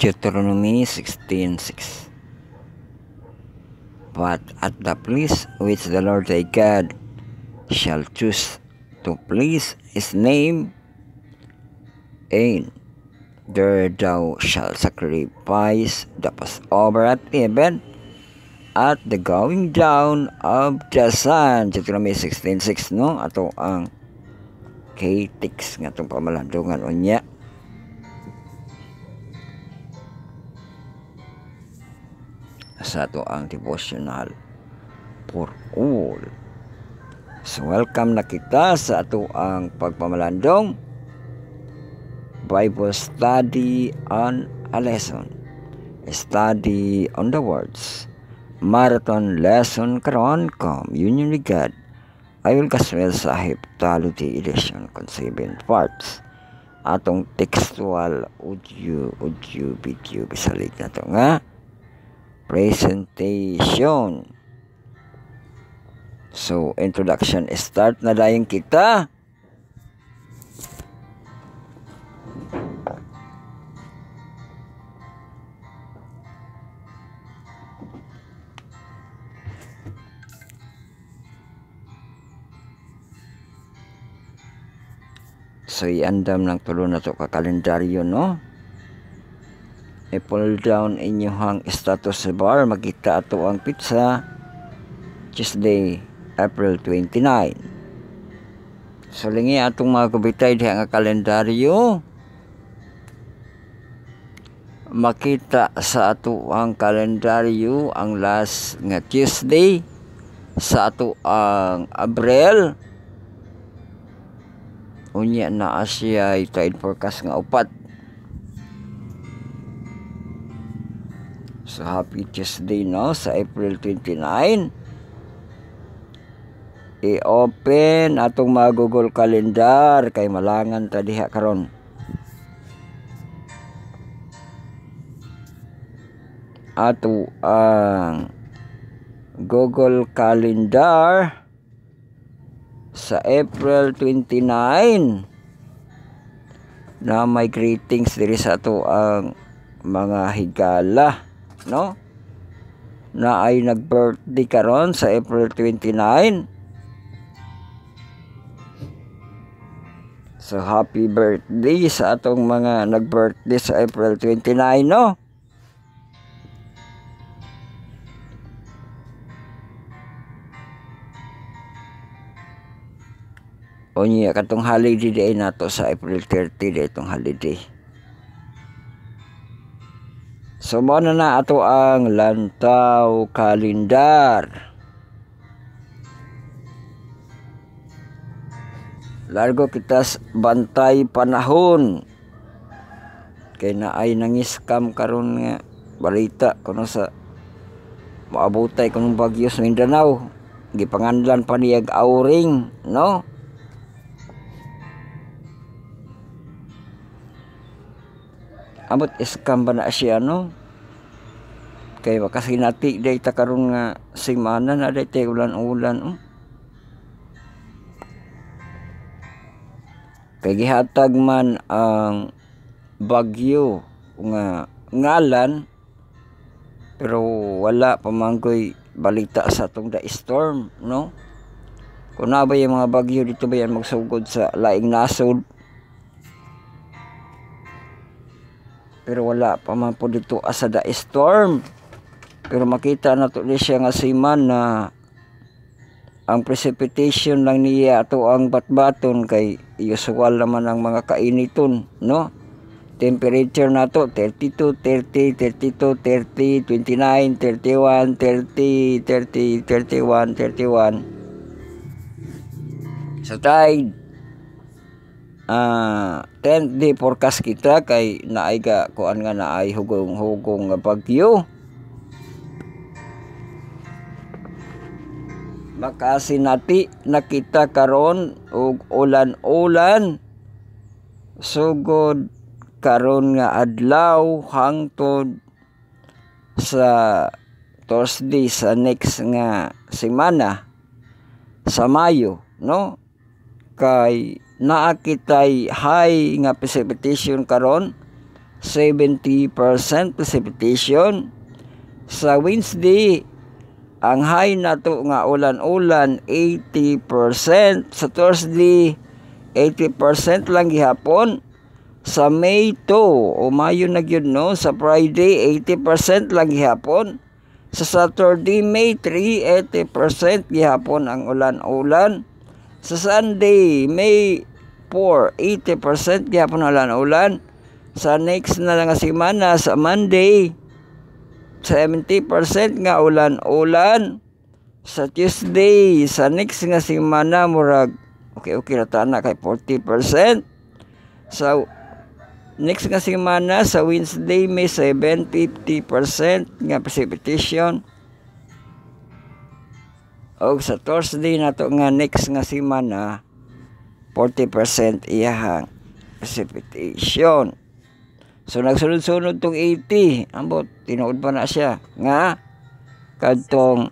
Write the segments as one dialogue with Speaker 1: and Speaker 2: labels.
Speaker 1: Deuteronomy 16:6. But at the place which the Lord thy God shall choose to please his name, and there thou shalt sacrifice the Passover at even at the going down of the sun. Deuteronomy 16:6, no? Ato ang K-Tix nga itong pamalandungan unya. Sa ato ang devotional for all. So welcome na kita sa ato ang pagpamalandong Bible study on a lesson. Study on the words. Marathon lesson karon, Communion with God. I will kaswel sahib taluti edition kon 7 parts. Atong textual audio video bisalig na to nga presentation. So introduction start na dayon kita. So iandam ng tulo na to ka kalendaryo, no? I-pull down inyong status bar, makita ato ang pizza Tuesday, April 29. So lingi atong mga kabitay diha nga kalendaryo, makita sa ato ang kalendaryo ang last nga Tuesday sa ato ang Abril. Unya na siya tide forecast nga upat. So happy Tuesday, no, sa April 29. I-open atong mga Google Calendar kay malangan ta diha karon. Ato ang Google Calendar sa April 29 na may greetings diri sa ato ang mga higala, no, na ay nag-birthday karon sa April 29. So happy birthday sa atong mga nag-birthday sa April 29, no? O niya katong holiday day nato sa April 30 day itong holiday. So mo na ato ang lantaw kalendar. Largo kita bantay panahon. Kay na ay nangiskam karon nga balita kuno sa maabutay kunong bagyo sa Mindanao. Gipanganlan pa niyag Auring, no? Amot iskam ba na siya, no? Kay makasinati day ta karon nga semana na day tay ulan-ulan. Kay gihatag man ang bagyo nga ngalan, pero wala pa mangkoy balita sa tong da storm, no? Kung na ba yung mga bagyo dito ba yan magsugod sa laing nasod, pero wala pa man po dito asa da storm. Pero makita na to siya nga siman na ang precipitation lang niya ato ang batbaton kay usual naman ang mga kainiton, no? Temperature na to 32, 30, 32, 30, 29, 31, 30, 30, 31, 31. So tide 10th day forecast kita kay naay ka kuan nga naay hugong nga bagyo. Makasinati nakita karon og ulan-ulan sugod karon nga adlaw hangtod sa Thursday sa next nga semana sa Mayo, no? Kay naa kitay high nga precipitation karon 70% precipitation. Sa Wednesday, ang high nato nga ulan-ulan 80%. Sa Thursday, 80% lang gihapon. Sa May 2 o Mayo na gyud no, sa Friday 80% lang gihapon. Sa Saturday, May 3, 80% gihapon ang ulan-ulan. Sa Sunday, May 4, 80% gihapon ang ulan-ulan. Sa next na lang nga semana, sa Monday, 70% nga ulan-ulan. Sa Tuesday, sa next nga semana, murag okay na tana kay 40%. Sa next nga semana, sa Wednesday, may 50% nga precipitation. O sa Thursday na to nga next nga semana, 40% iyahang precipitation. So nagsunod-sunod tong 80, ambot tinuod pa na siya nga kadtong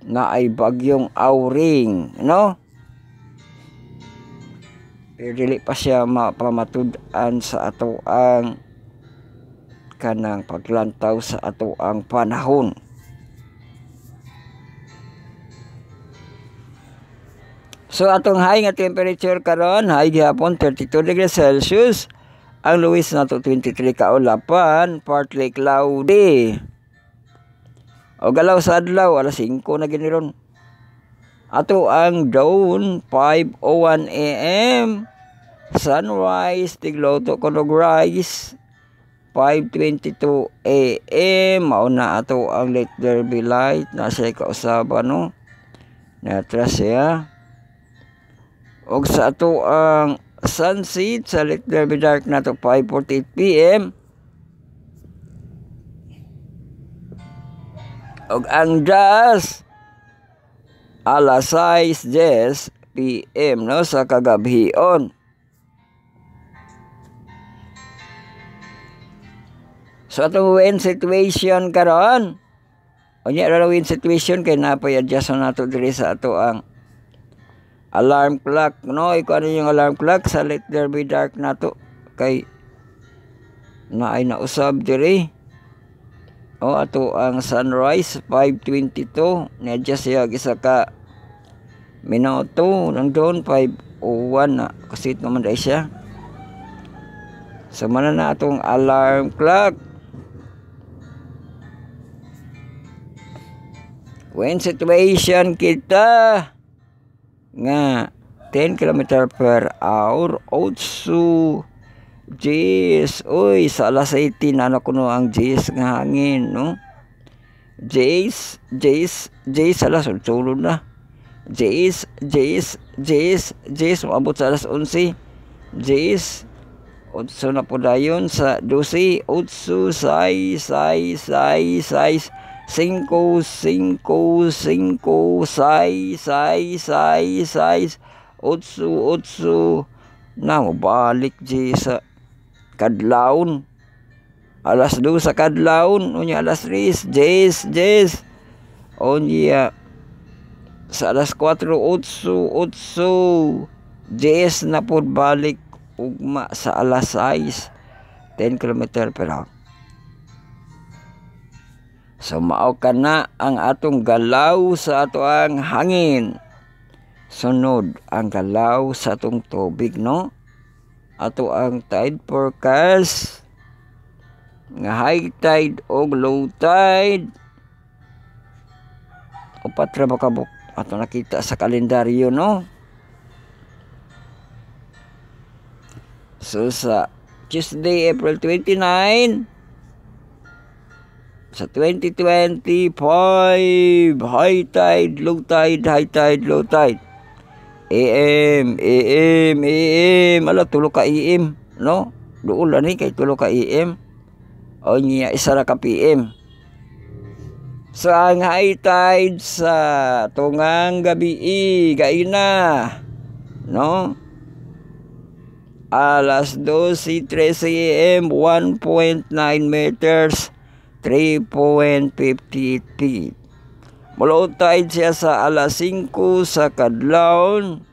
Speaker 1: na ay bagyong Auring, no? Pero dili pa siya mapamatud-an sa ato ang kanang paglantaw sa ato ang panahon. So atong high nga temperature karon, high gihapon 32 degrees Celsius. Ang lowest nato 23 kaulapan, partly cloudy. O galaw sa adlaw, alas 5 na giniron. Ato ang dawn, 5:01 a.m. Sunrise, tiglaw to kunog rise, 5:22 a.m. Mauna ato ang Let There Be Light, nasa kausaba no. Natras siya. O sa ato ang sunset sa Let There Be Dark na to 5:48 p.m. Og ang dusk alas 6:10 p.m. no sa kagabhion. So atong wind situation karon. Unya ra wind situation kay napay adjust nato diri sa ato ang alarm clock, no? Ikaw ano yung alarm clock sa Let There Be Dark na to kay na ay nausab diri. O ato ang sunrise 5:22 ni-adjust siya isa ka minuto nang doon 5:01 na kasi ito naman dahil siya. So mana na atong alarm clock. Wind situation kita nga 10 km per hour, 8 Gs. Uy, sa alas 18 ano kuno ang Gs nga hangin, no? Gs alas 8 na. Gs, maabot sa alas 11. Gs, 8 na po dayon sa 12, 8, 6, 5, 6, 8 na mabalik di sa kadlawon alas 2 sa kadlawon unya alas 3 Jes unya sa alas 4 8 Jes na po balik ugma sa alas 6 10 km per hour. So mao kana ang atong galaw sa ato ang hangin. Sunod ang galaw sa atong tubig, no? Ato ang tide forecast nga high tide o low tide. Upat ra ba kabuk ato nakita sa kalendaryo, no? So sa Tuesday, April 29 sa 2025, high tide, low tide, high tide, low tide. AM, ala tulo ka AM, no? Doon lang kay tulo ka AM. O niya isa ra ka PM. So ang high tide sa tungang gabi gaina, no? Alas 12:13 AM, 1.9 meters. 3.58 feet. Low tide siya sa alas 5 sa kadlawon.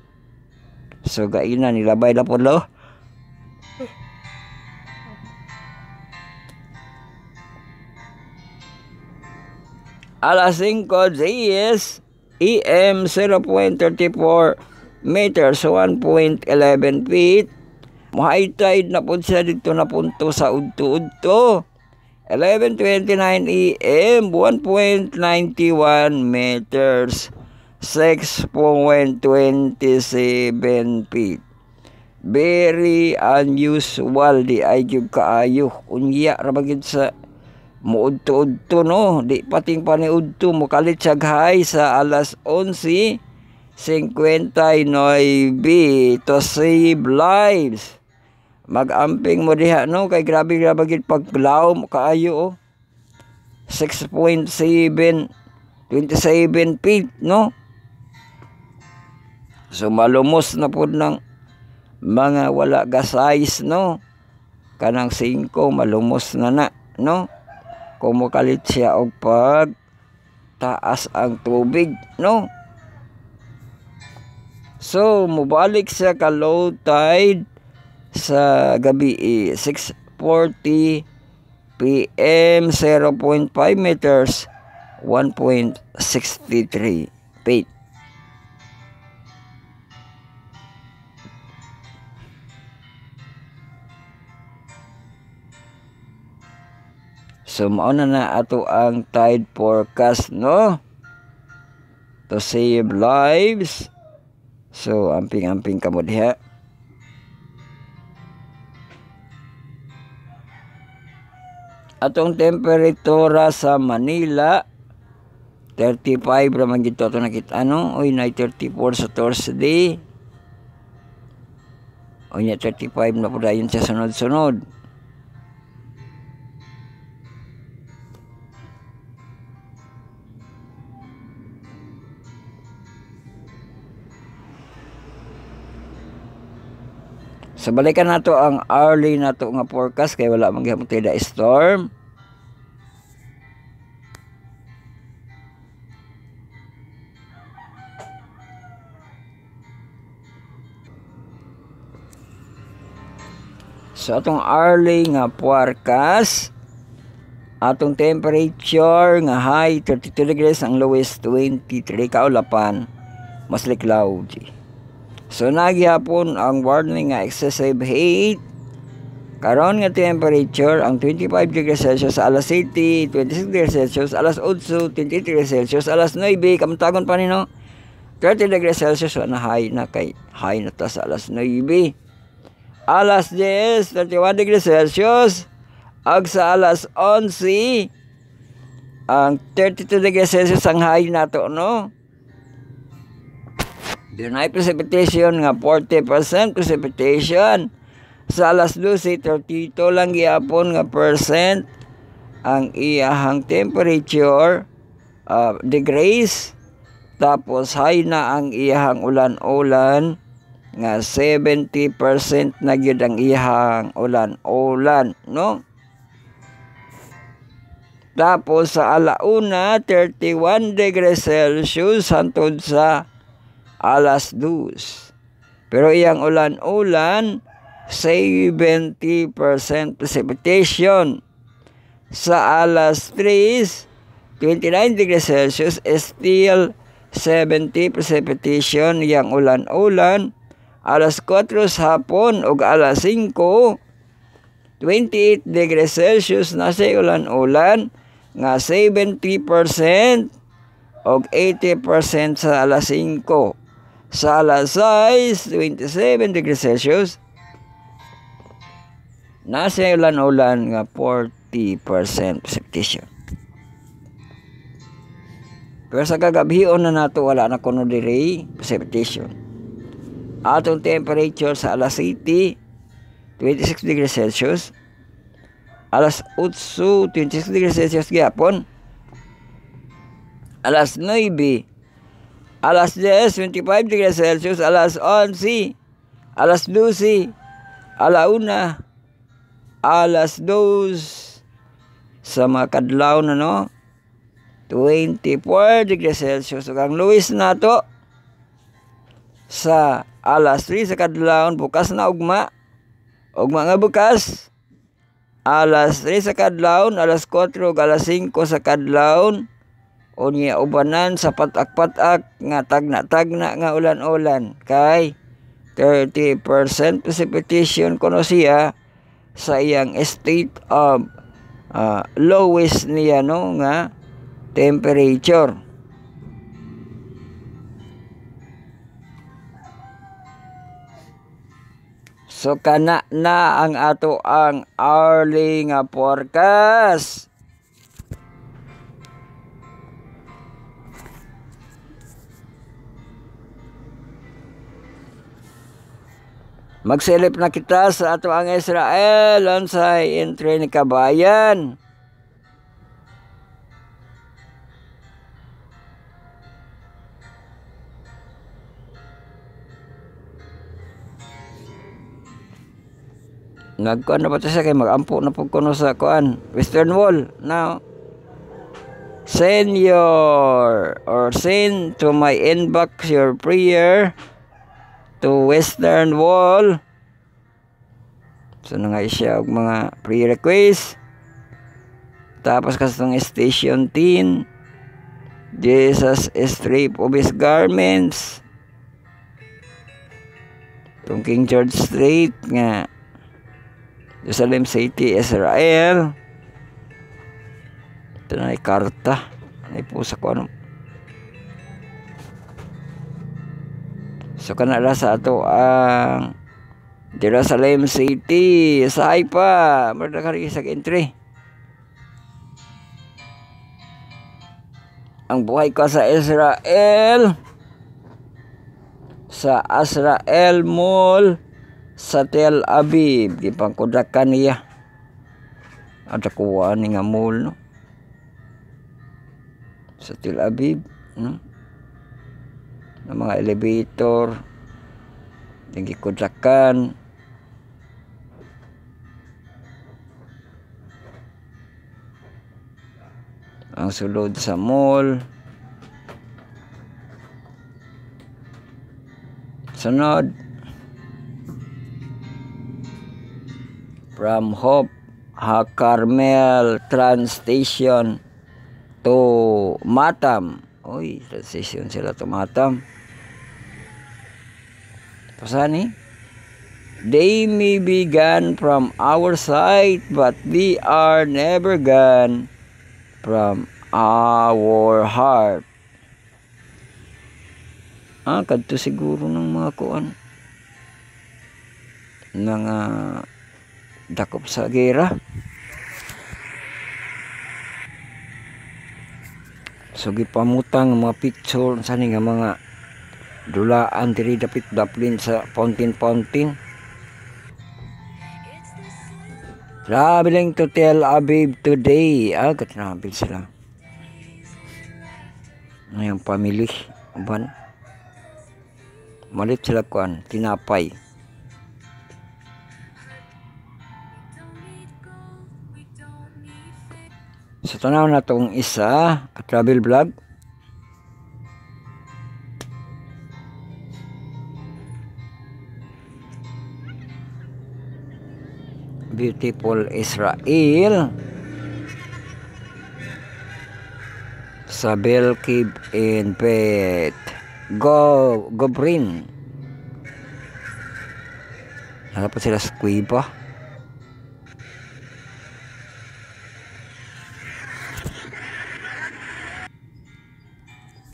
Speaker 1: So gaina nilabay na po lo. Alas 5 GS EM 0.34 meters, 1.11 feet. High tide na po siya dito na punto sa udto-udto. 11:29 AM 1.91 meters, 6.27 feet. Very unusual di ay gyud kaayo. Unya ra bagid sa muudto-udto no, di pating paniudto mo kalit high sa alas 11:59 to save lives. Mag-amping mo diha no, kay grabe bagid paglaw mo kaayo 6.27 feet no. So malumos na pud ng mga wala ga size no, kanang 5 malumos na no, kung mokalit siya og pag taas ang tubig no. So mubalik siya ka low tide sa gabi 6:40 PM 0.5 meters, 1.63 feet. So mao na ato ang tide forecast no, to save lives. So amping-amping kamo diha. Atong temperatura sa Manila 35 raman gito ato nakita no. Oy na 34 sa Thursday. Oy na 35 na pud ayon sa sunod-sunod. So balikan nato ang early nato nga forecast kay wala man gyapon tida storm. So atong early nga forecast, atong temperature nga high 32 degrees, ang lowest 23 kaulapan, mostly cloudy. So nagyapon ang warning nga excessive heat. Karon nga temperature ang 25 degrees Celsius alas 7, 26 degrees Celsius alas 8, 23 degrees Celsius alas 9, kamtagon pa nino 30 degrees Celsius na high na kay high na ta sa alas 9. Alas 10, 31 degrees Celsius ag sa alas 11 ang 32 degrees Celsius ang high nato no. Dunay precipitation nga 40% precipitation. Sa alas 12, 32 lang gyapon nga percent ang iyahang temperature degrees. Tapos high na ang iyahang ulan-ulan nga 70% na gyud ang iyahang ulan-ulan no. Tapos sa alauna 31 degrees Celsius hantod sa alas 2. Pero iyang ulan-ulan 70% precipitation. Sa alas 3, 29 degrees Celsius, still 70 precipitation iyang ulan-ulan. Alas 4 hapon ug alas 5, 28 degrees Celsius na sa ulan-ulan nga 70% ug 80% sa alas 5. Sa alas 6, 27 degrees Celsius, nasa ulan-ulan nga 40% precipitation. Pero sa kagabion na nato wala na kuno diri precipitation. Atong temperature sa alas 7, 26 degrees Celsius. Alas 8, 26 degrees Celsius gyapon. Alas 9, alas 10, 25 degrees Celsius, alas 11, alas 12, alauna, alas 2, sa mga kadlaw na no, 24 degrees Celsius. Ug ang lowest nato sa alas 3 sa kadlaw, bukas na ugma nga bukas, alas 3 sa kadlaw, alas 4 ug alas 5 sa kadlaw, o niya ubanan sa patak-patak nga tagna-tagna nga ulan-ulan kay 30% precipitation kuno siya sa iyang state of lowest niya no nga temperature. So kana na ang ato ang hourly nga forecast. Magsilip na kita sa ato ang Israel unsay entry ni kabayan. Nagkuan na ba ito siya kay mag-ampo na po kuno sa kuan Western Wall. Now send to my inbox your prayer to Western Wall. So na nga siya og mga pre-request. Tapos kasong station 10 Jesus strip of his garments. Itong King George Street nga Jerusalem City, Israel. Ito na ay karta. Ay po sa ko ano. So kanala sa ato ang Jerusalem City. Sahay pa. Mardakari sa entry. Ang buhay ko sa Israel. Sa Israel Mall. Sa Tel Aviv. Di pangkudakan niya. Ada kuha ni nga mall. No? Sa Tel Aviv. No? Ng mga elevator yung gikudakan ang sulod sa mall. Sunod from Hope Carmel train station to Matam. Oy, transition sila to Matam. Pasani? They may be gone from our sight, but we are never gone from our heart. Kadto siguro ng mga kuan. Mga dakop sa gera. So gipamutang mga picture sa nga mga dulaan diri dapit daplin sa fountain. Traveling to Tel Aviv today. Travel sila. Ngayong pamilya. Uban. Malit sila kuan. Tinapay. So tanaw na tong isa. Travel vlog. Beautiful Israel sa Bell Cave in Bet Gobrin. Hanap sila sa Cueva.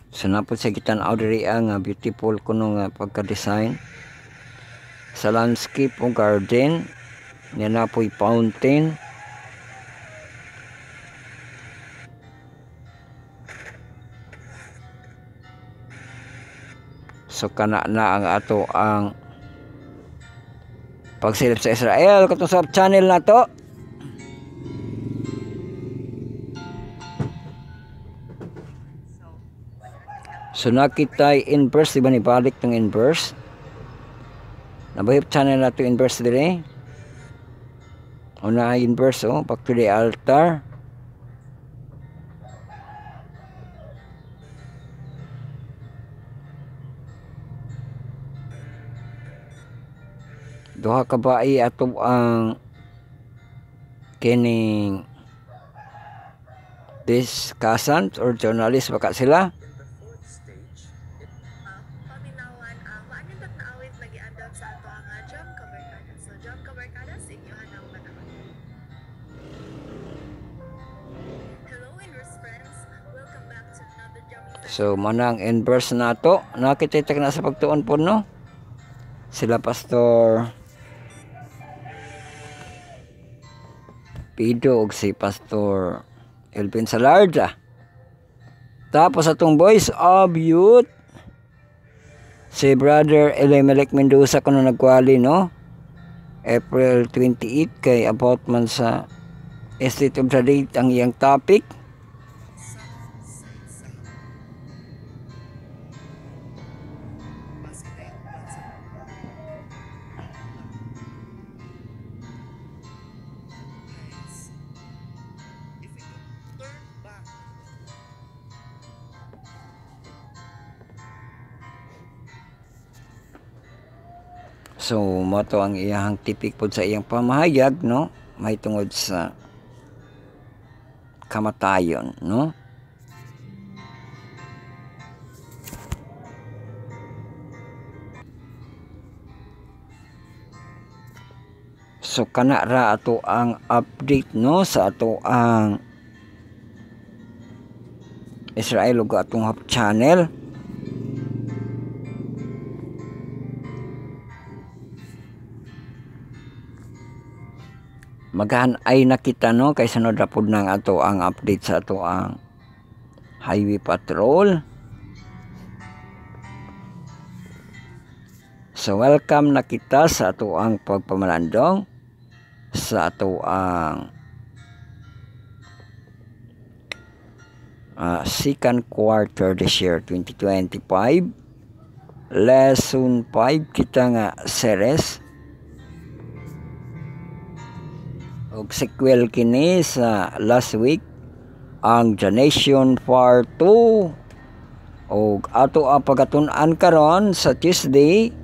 Speaker 1: So napod sa gitan diri ang beautiful kuno nga pagka-design sa landscape o garden. Yan na po'y fountain. So kana na ang ato ang pagsilip sa Israel katong sa channel na to. So nakitay inverse, diba ni balik ng inverse. Nabahip channel na to inverse dire. Una inverse back to the altar. Duha ka bayi ato ang kining discussant or journalist baka sila.
Speaker 2: Paminawan maanindot na awit nagiandam sa ato ang jam kabarkada. So jam kabarkada sa inyohan ang panahon. Hello Inverse friends, welcome back to another jam.
Speaker 1: So manang inverse nato nakititik na sa pagtuon po no. Sila Pastor Pido og si Pastor Elvin Salarda. Tapos atong Voice of Youth si Brother Elimelech Mendoza kuno nagkwali no. April 28 kay about man sa State of the Date ang iyang topic. So mato ang iyang tipik pod sa iyang pamahayag no, may tungod sa kamatayon no. So kana ra ato ang update no sa ato ang Israel ug atong hub channel. Maghan-ay nakita no kay sunod ra pud nang ato ang update sa ato ang highway patrol. So welcome na kita sa ato ang pagpamalandong sa ato ang second quarter this year 2025. Lesson 5 kita nga series og sequel kini sa last week ang The Nation Part 2 og ato ang pagatun-an karon sa Tuesday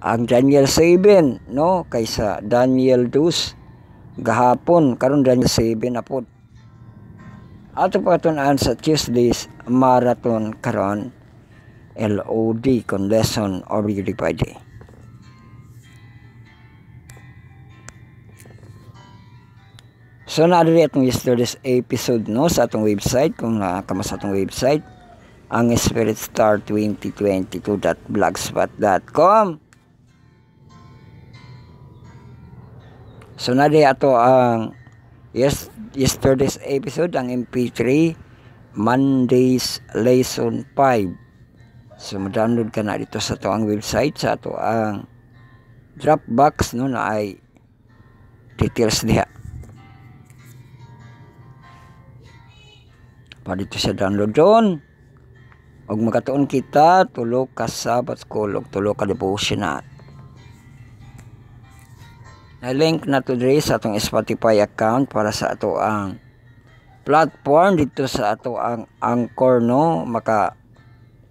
Speaker 1: ang Daniel 7 no kaysa Daniel 2 gahapon karon Daniel 7 na pod. Ato pagatun-an sa Tuesday's marathon karon LOD kon lesson already by day. So naadiri atong yesterday's episode no sa atong website kung nakakama sa atong website ang spiritstar2022.blogspot.com. So naadiri ato ang yesterday's episode ang MP3 Monday's lesson 5. So ma-download ka na dito sa ato ang website sa ato ang Dropbox no na ay details diha. Dito siya download doon og makatuon kita tulo ka Sabbath school og tulo ka devotional na link na to diri sa atong Spotify account para sa ato ang platform dito sa ato ang Anchor no maka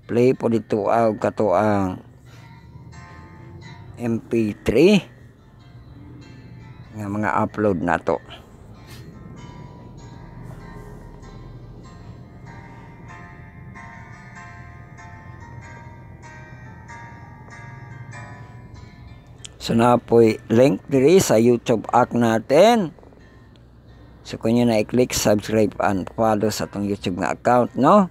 Speaker 1: play po dito og kato ang MP3 nga mga upload nato. So na po'y link diri sa YouTube app natin. So kung nyo na i-click subscribe and follow sa atong YouTube nga account no.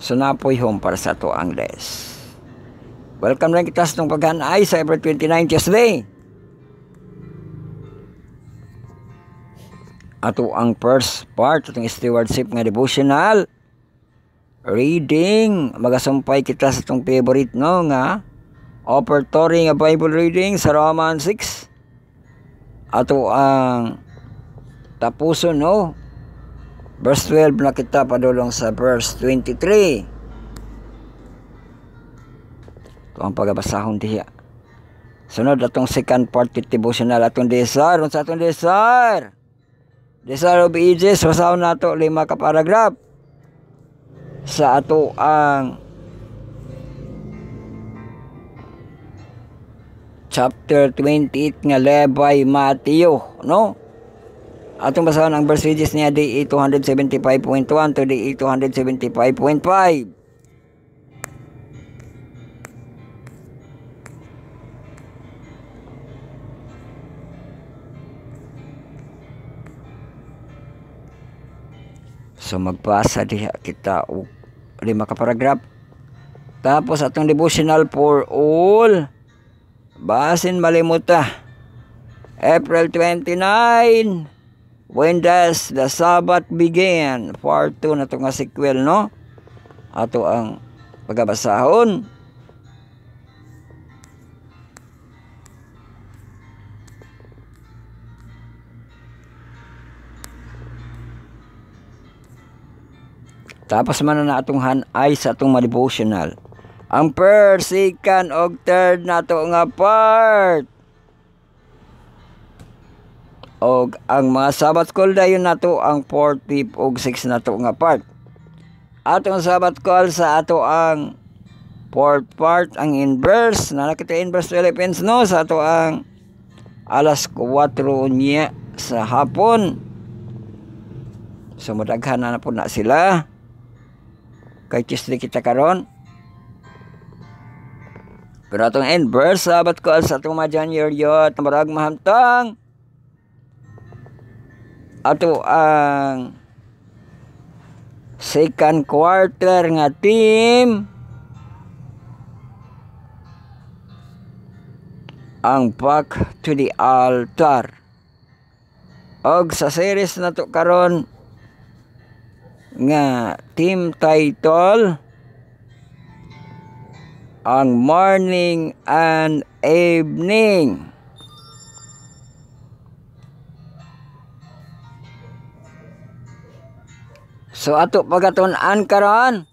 Speaker 1: So na po'y home para sa ato ang les. Welcome lang kita sa itong paghanay sa April 29 Tuesday. Ato ang first part atong stewardship nga devotional reading, magasumpay kita sa itong favorite no nga offertory nga Bible reading sa Romans 6. Ato ang tapuson no verse 12 na kita padulong sa verse 23. Ito ang pagabasahon diya. Sunod atong second part devotional atong desire. Sa atong desire of ages basahon nato 5 ka paragraph sa ato ang chapter 28 nga Levi Matthew, no? Atong basahan ang verses niya DE 275.1 to DE 275.5. So magpasa diha kita og 5 ka paragraph. Tapos atong devotional for all. Basin malimuta. April 29. When does the Sabbath begin? Part 2 na to nga sequel, no? Ato ang pagabasahon. Tapos man na atong hanay sa atong devotional. Ang first, second, og third na to nga part. Og ang mga Sabbath call dayon na to ang 4th, 5th, og 6th na to nga part. Atong Sabbath call sa ato ang 4th part, ang inverse. Na nakita inverse Philippines, no? Sa ato ang alas 4 niya sa hapon. So madaghan na po na sila. Kay Tuesday kita karon. Pero atong inverse Sabbath call sa atong mga January yot na marag mahamtang. Ato ang second quarter nga team. Ang back to the altar. Og sa series na to karon nga team title ang morning and evening. So ato pagatun-an karon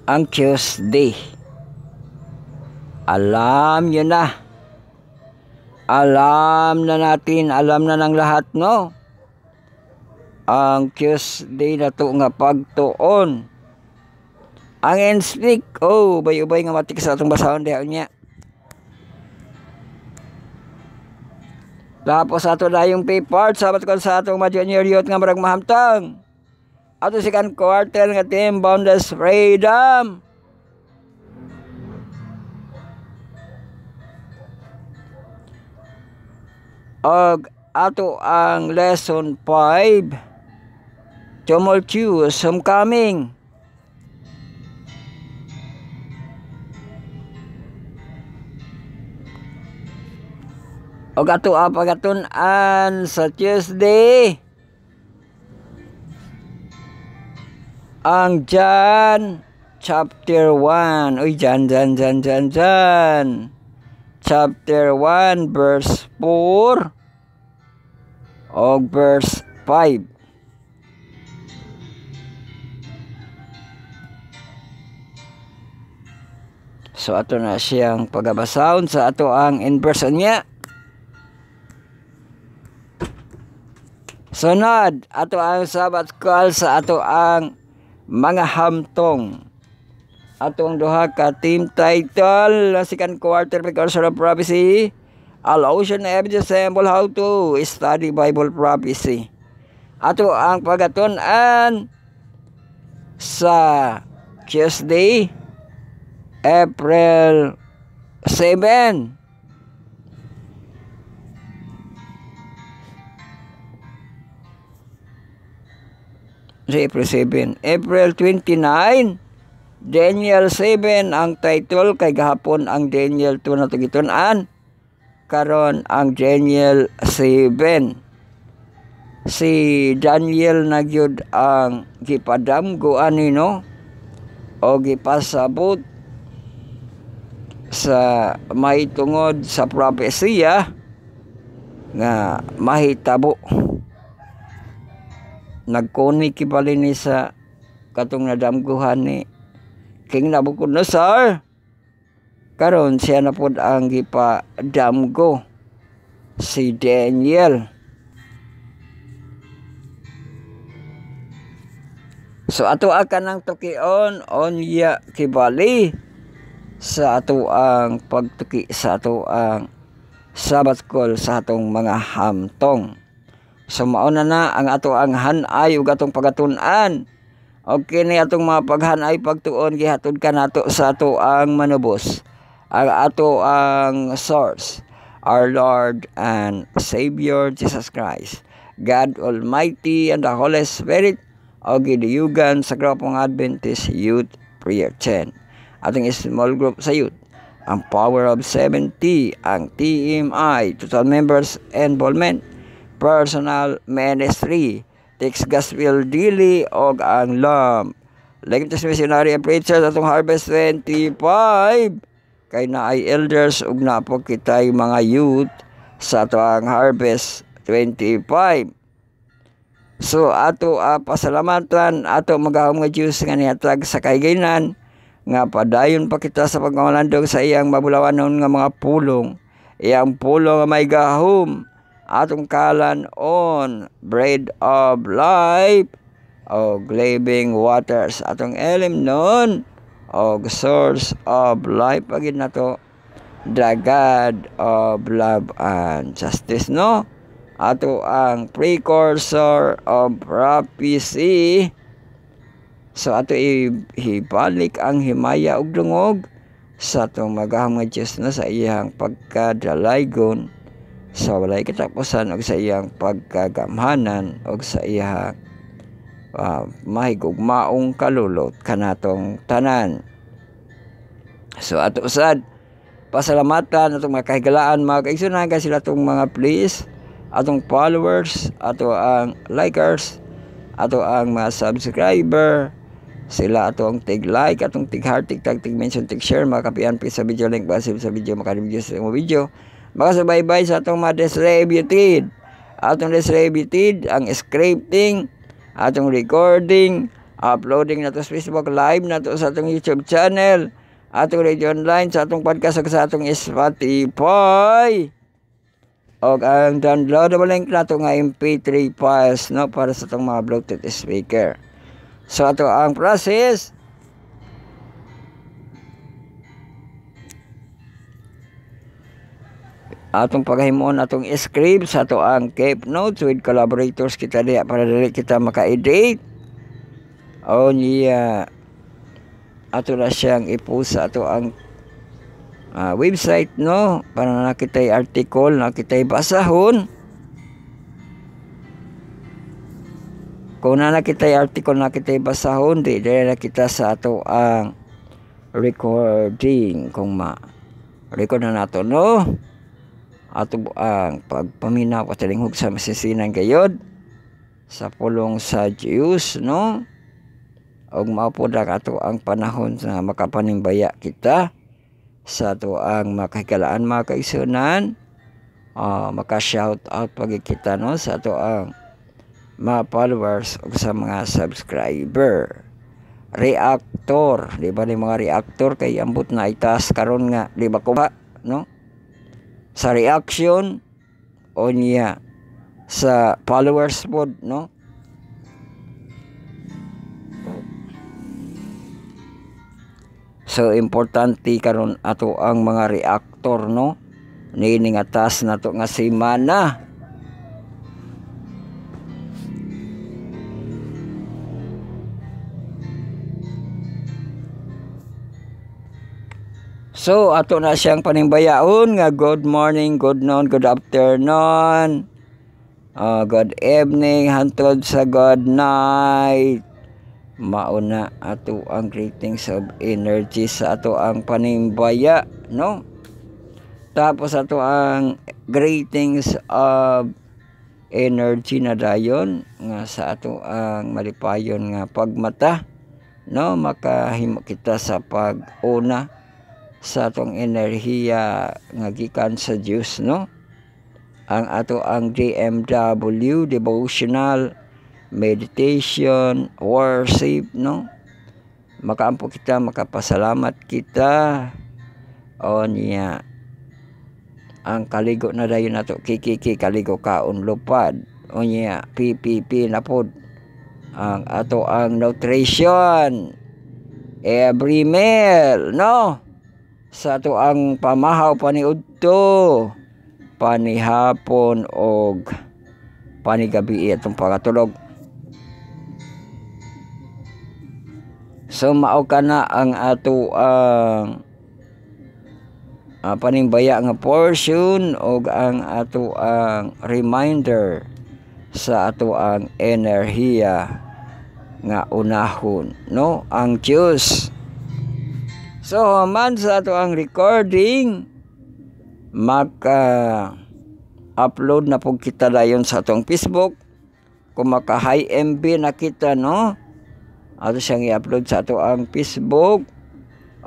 Speaker 1: ang Tuesday. Alam nyo na. Alam na natin, alam na ng lahat, no? Ang Tuesday na to nga pagtuon. Ang in-speak, oh, ubay-ubay nga matik sa atong basahon diha niya. Tapos ato na yung P-part, sabat ko sa atong ma-junior youth nga marag mahamtang. Ato second quarter nga team, Boundless Freedom. Og ato ang lesson 5, Tumultuous Homecoming. Og ato ang pagatun-an sa Tuesday ang John chapter 1. Uy, John. Chapter 1 verse 4 o verse 5. So ato na siyang pagabasahon sa ato ang inverse niya. Sunod, ato ang Sabbath call sa ato ang mga hamtong. Atong duha ka team title, second quarter precursor of prophecy, All Ocean Evidence Sample How to Study Bible Prophecy. Ato ang pagatun-an sa Tuesday, April 7. April 7. April 29, Daniel 7 ang title, kay gahapon ang Daniel 2 na tugitunan. Karon ang Daniel 7. Si Daniel nagyud ang gipadamgo ani, no? O gipasabot sa may tungod sa propesya nga mahitabo. Nagkuni kibali ni sa katong nadamguhan ni King Nabucodonosor. Karon siya na pod ang gipadamgo, si Daniel. So ato kanang tukion onya kibali sa ato ang pagtuki sa ato ang Sabbath call sa atong mga hamtong. So mauna na ang ato ang hanay ug atong pagatun-an. Okay ni atong mga paghanay pagtuon gihatod ka nato sa ato ang manubos. Ang ato ang source, our Lord and Savior Jesus Christ, God Almighty and the Holy Spirit, o gidiyugan sa Grupong Adventist Youth Prayer 10. Ating small group sa youth, ang Power of 70, ang TMI, Total Members Involvement, Personal Ministry, Text Gospel Daily, o ang LAM. Legatus Missionary and Preachers atong Harvest 25. Kay na ay elders ug na po kitay mga youth sa ato ang Harvest 25. So ato pasalamatan ato magahom nga Diyos nga nihatag sa kaiginan nga padayon pa kita sa pagmalandong sa iyang mabulawanon nga mga pulong. Iyang pulong nga may gahom atong kalan on bread of life o living waters atong elim nun o source of life pagid nato the God of love and justice, no? Ato ang precursor of prophecy. So ato ibalik ang himaya ug dungog sa atong magahom nga Diyos na sa iyang pagkadalaygon, sa walay katapusan ug sa iyang pagkagamhanan ug sa iyang mahigugmaong kalulot kanatong tanan. So ato usad pasalamatan atong mga kahigalaan mga kaigsunan ka sila atong mga please, atong followers, ato ang likers, ato ang mga subscriber, sila ato ang tig-like, atong tig-heart, tig-tag, tig-mention, tig-share, makapian sa video link, basil sa video, makareview sa mga video, makasabay-bay sa atong mga distributed. Atong distributed, ang scripting, atong recording, uploading na to sa Facebook Live, na to sa atong YouTube channel, atong radio online, sa atong podcast, sa atong Spotify. O ang downloadable link na ito nga MP3 files, no, para sa itong mga Bluetooth speaker. So ito ang process. Atong paghimon atong script sa ito ang Cape Notes with collaborators kita diya para dili kita maka-edit. O niya ato na siyang ipost sa ito ang website, no, para nakitay article, nakitay basahon. Kung nakitay article, nakitay basahon, di nakita sa ato ang recording. Kung record na nato, no, ato ang pagpaminaw at talinghog sa masisinan gayod sa pulong sa Diyos, no, og maupod ato ang panahon na makapanimbaya kita sa ato ang makahigalaan mga kaigsunan, maka-shout out pagkikita, no, sa ato ang mga followers o sa mga subscriber. Reactor, di ba, ni mga reactor kay ambot na itaas karon nga, di ba ko ba, no, sa reaction o niya sa followers mode, no. So importante karon ato ang mga reactor, no, nining atas nato nga semana. So ato na siyang panimbayaon nga good morning, good noon, good afternoon, good evening hantod sa good night. Mauna ato ang greetings of energy sa ato ang panimbaya, no. Tapos ato ang greetings of energy na dayon nga sa ato ang malipayon nga pagmata, no, makahimo kita sa pag-una sa atong enerhiya nga gikan sa Dios, no. Ang ato ang DMW, devotional, meditation, worship, no, makaampo kita, makapasalamat kita o niya ang kaligo na dayon nato kikiki kaligo kaon lupad o niya PPP na pod ang ato ang nutrition every meal, no, sa ato ang pamahaw paniudto, panihapon og panigabi atong pangatulog. So mao kana ang ato ang panimbaya nga portion og ang ato ang reminder sa ato ang enerhiya nga unahon, no, ang Diyos. So man sa ato ang recording maka-upload na po kita dayon sa atong Facebook. Kung maka high MB na kita, no, ato siyang i-upload sa ato ang Facebook.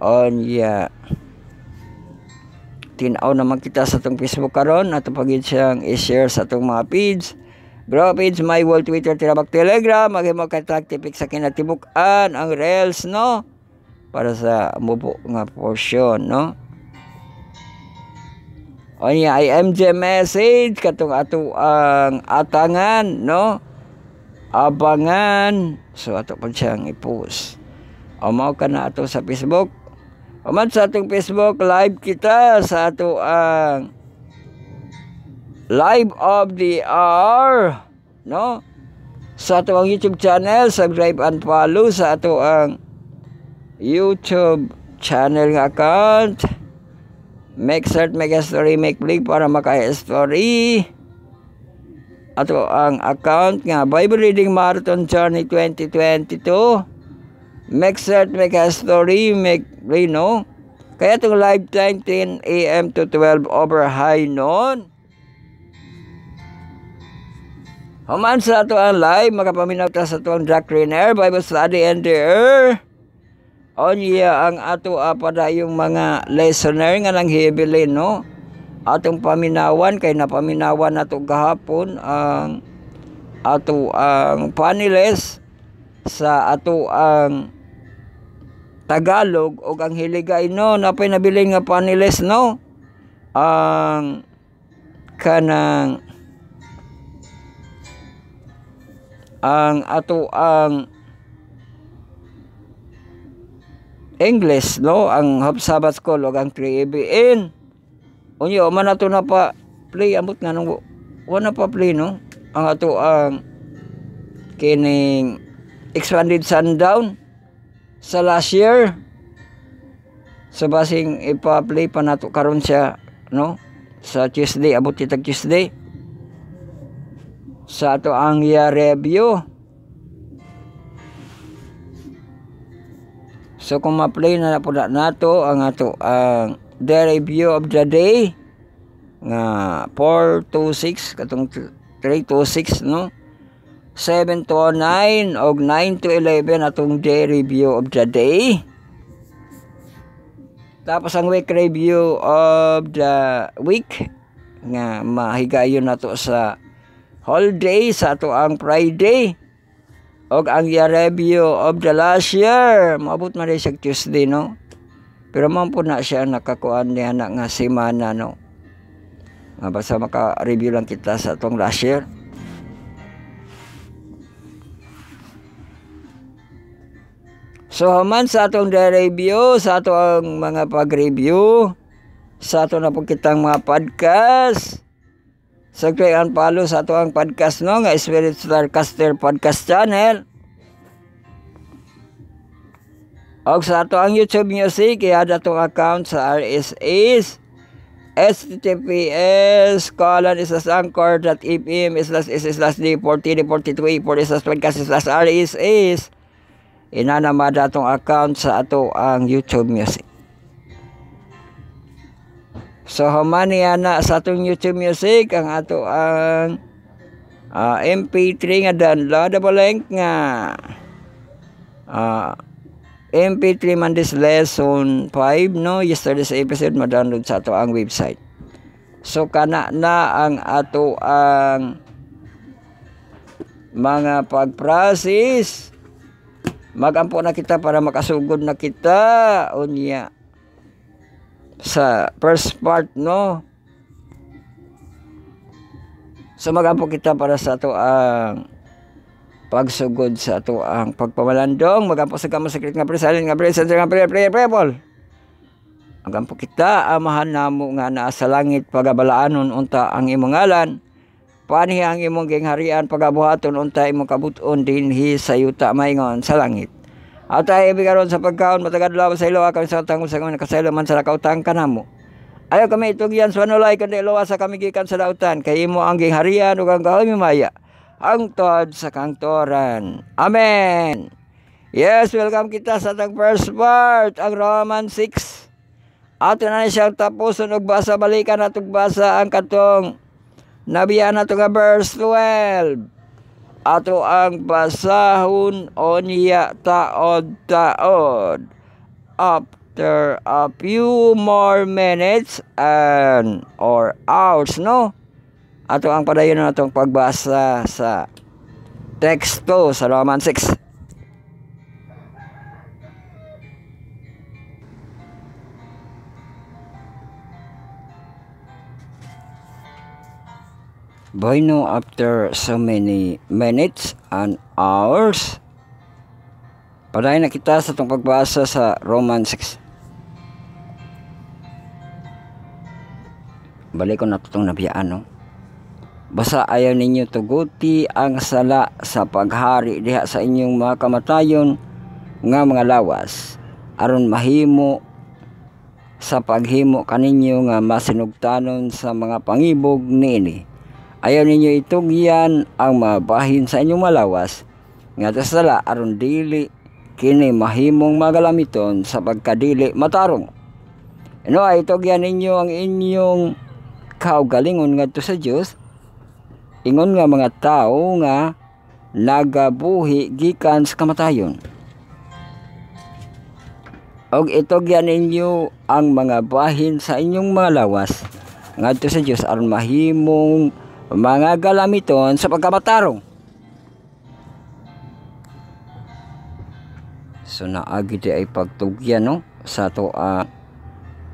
Speaker 1: On tinaw naman kita sa atong Facebook karon, ato pagid siyang i-share sa atong mga feeds. Bro, page, my wall, Twitter, Tirabak, Telegram, mag-imo katag-tipik sa kinatibukan, ang Reels, no? Para sa mubo nga portion, no? O niya, IMG message, katong ato ang atangan, no? Abangan. So, ato po siyang i-post. O mao ka na ato sa Facebook. O man sa atong Facebook, live kita sa ato ang Live of the Hour, no? Sa ato ang YouTube channel, subscribe and follow sa ato ang YouTube channel nga account. Make search, make a story, make click para maka-story. Ato ang account nga Bible Reading Marathon Journey 2022. Make search, make a story, make play, no? Kaya itong live time 10 AM to 12 over high noon. Human sa ato ang live, makapaminaw ta sa ato ang doctrinaire, Bible study and the air. O niya ang ato pada yung mga listener nga nang hibilin, no? Atong paminawan, kay napaminawan nato gahapon ang ato ang panelist sa ato ang Tagalog o ang Hiligay, no? Napay nabilin nga panelist, no? Ang kanang ang ato ang English, no, ang Hope Sabbath School o ang 3ABN. Unyo man ato na pa play, amot nga nung wala pa play, no, ang ato ang kining expanded sundown sa last year. So basing ipa-play pa nato karon siya, no, sa Tuesday, abot itag Tuesday sa ato ang review. So kung ma-play na po nato ang ato ang the review of the day nga 4 to 6 katong 3 to 6, no, 7 to 9 og 9 to 11 atong day review of the day. Tapos ang week review of the week nga mahigayon nato sa holiday sa ato ang Friday. Og ang review of the last year maabot man siya Tuesday, no, pero man po na siya nakakuan niya na nga semana, no, nga basta maka-review lang kita sa atong last year. So human sa atong review, sa atong mga pag-review, sa ato na po kitang mga podcast. Subscribe and follow sa ato ang podcast, no, nga Spirit Starcaster Podcast Channel. Og sa ato ang YouTube Music, i-add atong account sa RSS. https://anchor.fm/d40d42e/podcast/RSS. Inanamad atong account sa ato ang YouTube Music. So human niya na sa atong YouTube Music ang ato ang MP3 nga downloadable link nga MP3 man this lesson 5, no, yesterday's episode ma-download sa ato ang website. So kana na ang ato ang mga pag-process. Magampo na kita para makasugod na kita unya sa first part, no. So magampo kita para sa ato ang pagsugod sa ato ang pagpamalandong, magampo sa kamo sakit nga presalin nga presence nga prayer. Magampo kita amahan namo nga naa sa langit pagabalaanon unta ang imong ngalan. Pani ang imong gingharian pagabuhaton unta imong kabuton dinhi sa yuta maingon sa langit. At ay ibigaron sa pagkaon matagadlaw sa ilo kami sa tangol sa kami nakasaylo man sa nakautang kanamo. Ayaw kami itugyan sa wanulay kundi iluwa sa kami gikan sa dautan kay imo ang gingharian ug ang kahimaya hangtod sa kangtoran. Amen. Yes, welcome kita sa atong first part ang Romans 6. Ato na siyang tapuson og basa balikan atong basa ang katong nabiyan nato nga verse 12. Ato ang basahon onya taod-taod. After a few more minutes or hours, no? Ato ang padayon natong pagbasa sa teksto sa Romans 6. Bueno, after so many minutes and hours, padayon na kita sa itong pagbasa sa Romans 6. Balik ko na itong nabiyaan, no? Basta ayaw ninyo tuguti ang sala sa paghari diha sa inyong mga kamatayon nga mga lawas, aron mahimo sa paghimo kaninyo nga masinugtanon sa mga pangibog niini. Ayaw ninyo itugyan ang mabahin sa inyong malawas nga sala aron dili kini mahimong magalamiton sa pagkadili matarong. Ano ay itugyan ninyo ang inyong kaugalingon ngadto sa Dios, ingon nga mga tao nga nagabuhi gikan sa kamatayon. Og itugyan ninyo ang mga bahin sa inyong mga lawas ngadto sa Dios aron mahimong mga galamiton sa pagkamatarong. So naagi di ay pagtugyan, no, sa to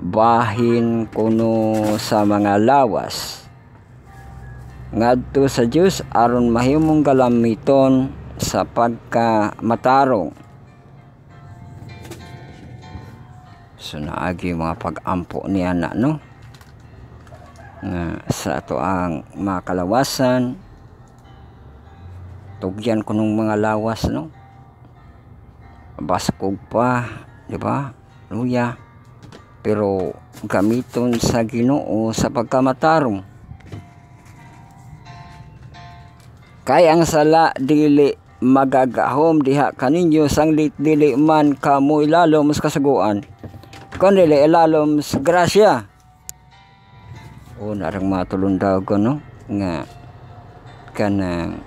Speaker 1: bahin kuno sa mga lawas ngadto sa Dios aron mahimong galamiton sa pagkamatarong. So naagi mga pag-ampo niya na, no, nga sa ato ang mga kalawasan tugyan ko nung mga lawas, no, baskog pa, di ba, luya, pero gamiton sa Ginoo sa pagkamatarong. Kay ang sala dili magagahom diha kaninyo sanglit dili man kamo ilalom sa kasuguan kundi dili ilalom sa grasya. O narang matulong daw ko, no, nga kanang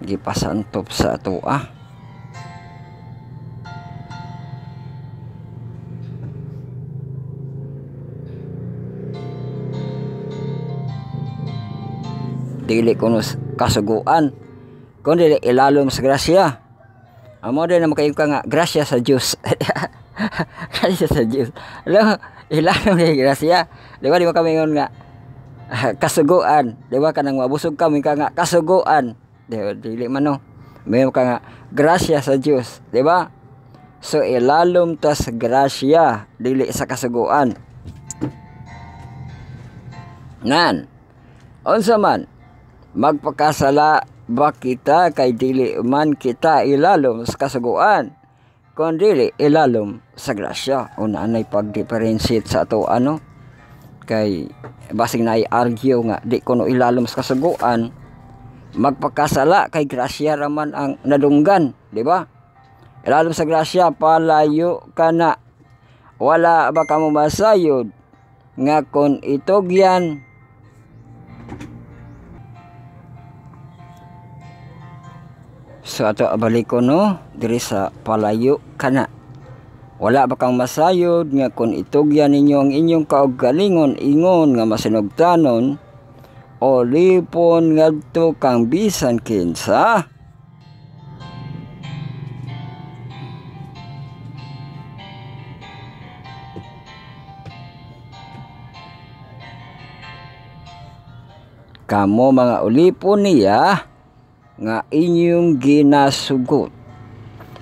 Speaker 1: gipasantop sa ato dili kuno kasuguan kundi dili ilalom sa grasya. Amo din na makayo ka nga grasya sa Dios. Grasya sa Dios. Ilalom ni grasya. Di ba kami ngon nga kasuguan, di ba kanang mabusog kami ka nga kasuguan. Dili man, no. May ka nga grasya sa Dios, di ba? So ilalom ta sa grasya dili sa kasuguan. Nan. Unsa man magpakasala ba kita kay dili man kita ilalom sa kasuguan kundi ilalom sa grasya. Una anay pag-differentiate sa ato kay basig na i-argue nga di kuno ilalom sa kasuguan magpakasala kay grasya raman ang nadunggan, di ba? Ilalom sa grasya palayo kana wala ba kamo masayod nga kon itugyan so ato abalik ko, no, diri sa palayo kana wala ba kang masayod nga kung itugyan ninyo ang inyong kaugalingon ingon nga masinugtanon o lipon ngadto kang bisan kinsa. Kamo mga ulipon niya nga inyong ginasugot.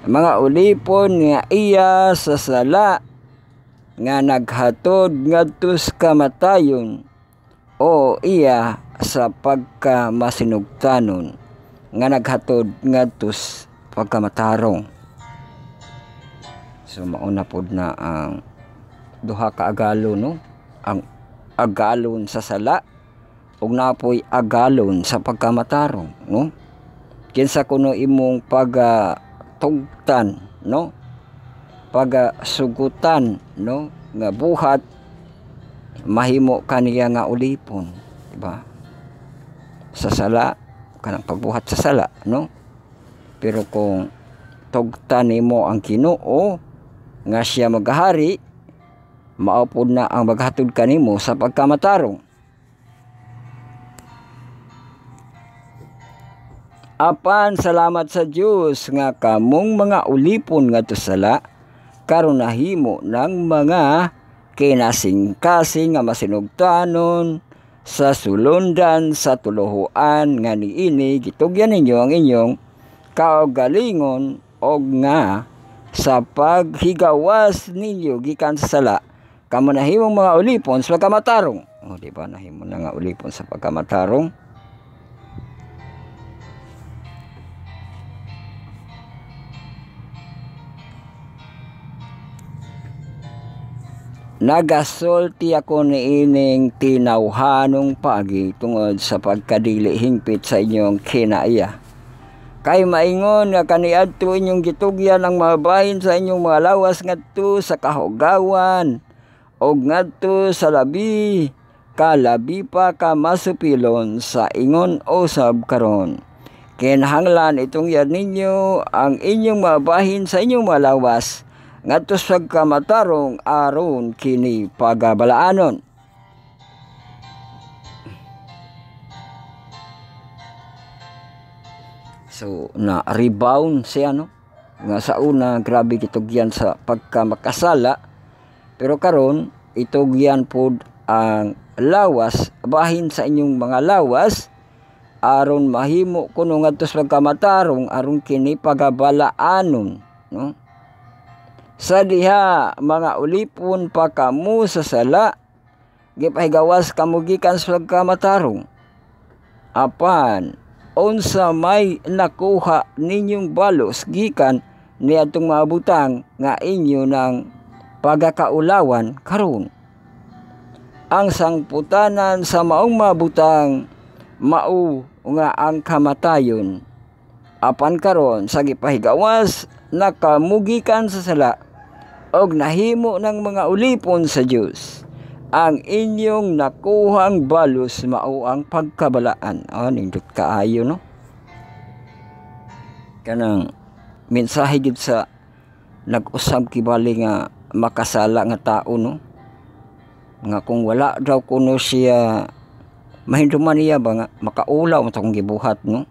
Speaker 1: Mga ulipon nga iya sa sala nga naghatod ngadto sa kamatayon o iya sa pagkamasinugtanon nga naghatod ngadto sa pagkamatarong. So mauna pod na ang duha ka agalon, no? Ang agalon sa sala ug napoy agalon sa pagkamatarong, no? Kinsa kuno imong tugtan, no? Sugutan, no? Nga buhat mahimo kaniya nga ulipon, di ba? Sa sala kanang pagbuhat sa sala, no? Pero kung tugtan nimo ang Ginoo nga siya magahari, mao pod na ang maghatod kanimo sa pagkamatarong. Apan salamat sa Dios nga kamong mga ulipon ngadto sala karon nahimo ng mga kinasing-kasing nga masinugtanon sa sulundan sa tuluhuan nga niini gitugyan ninyo ang inyong kaugalingon og nga sa paghigawas ninyo gikan sa sala kamo nahimong mga ulipon sa pagkamatarong. O di ba nahimo na nga ulipon sa pagkamatarong. Nagasulti ako niining tinawhanong pagi tungod sa pagkadili hingpit sa inyong kinaiya. Kay maingon nga kaniadto inyong gitugyan ang mga bahin sa inyong mga lawas ngadto sa kahugawan o ngadto sa labi pa ka masupilon sa ingon usab karon. Kinahanglan itong yan ninyo ang inyong mga bahin sa inyong mga lawas ngadto sa kamatarong aron kini pagabalaanon. So na rebound siya, no? Nga sa una grabe kitugyan sa pagkamakasala, pero karon itugyan pod ang lawas bahin sa inyong mga lawas aron mahimo kuno ngadto sa pagkamatarong aron kini pagabalaanon, no? Sa diha mga ulipon pa kamo sa sala gipahigawas kamo gikan sa pagkamatarong. Apan unsa may nakuha ninyong balos gikan niadtong mga butang nga inyo ng pagakaulawan karon. Ang sangputanan sa maong mabutang mao nga ang kamatayon. Apan karon sa gipahigawas nakamugikan sa sala og nahimo ng mga ulipon sa Dios. Ang inyong nakuhang balos mao ang pagkabalaan. Nindot kaayo, no? Kanang mensahe gid sa nag-usab kibali nga makasala nga tao, no? Nga kung wala daw kuno siya mahinduman niya ba nga makaulaw mo kung gibuhat, no?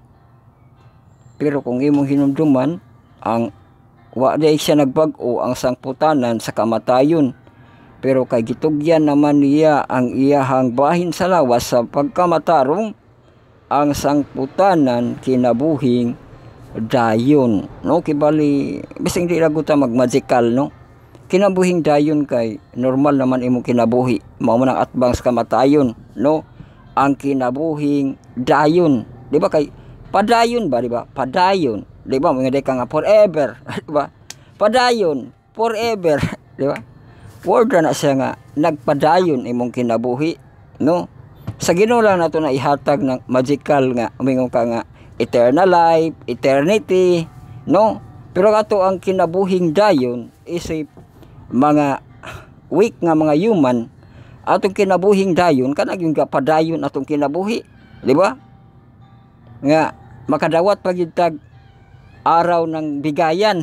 Speaker 1: Pero kung imong hinumduman ang wa day siya nagbag-o ang sangputanan sa kamatayon, pero kay gitugyan naman niya ang iyahang bahin sa lawas sa pagkamatarong, ang sangputanan kinabuhing dayon, no? Kibali bising di laguta magmagical, no? Kinabuhing dayon kay normal naman imong kinabuhi mao man ang atbang sa kamatayon, no? Ang kinabuhing dayon, di ba? Kay padayon ba, di ba? Padayon, di ba? Mga deka nga forever, di ba? Padayon forever, di ba? Word na siya nga nagpadayon imong kinabuhi, no? Sa Ginoo lang nato na ihatag ng magical nga umingon ka nga eternal life, eternity, no? Pero ato ang kinabuhing dayon isip mga weak nga mga human, atong kinabuhing dayon kanang yung padayon atong kinabuhi, di ba? Nga makadawat pagitag araw ng bigayan.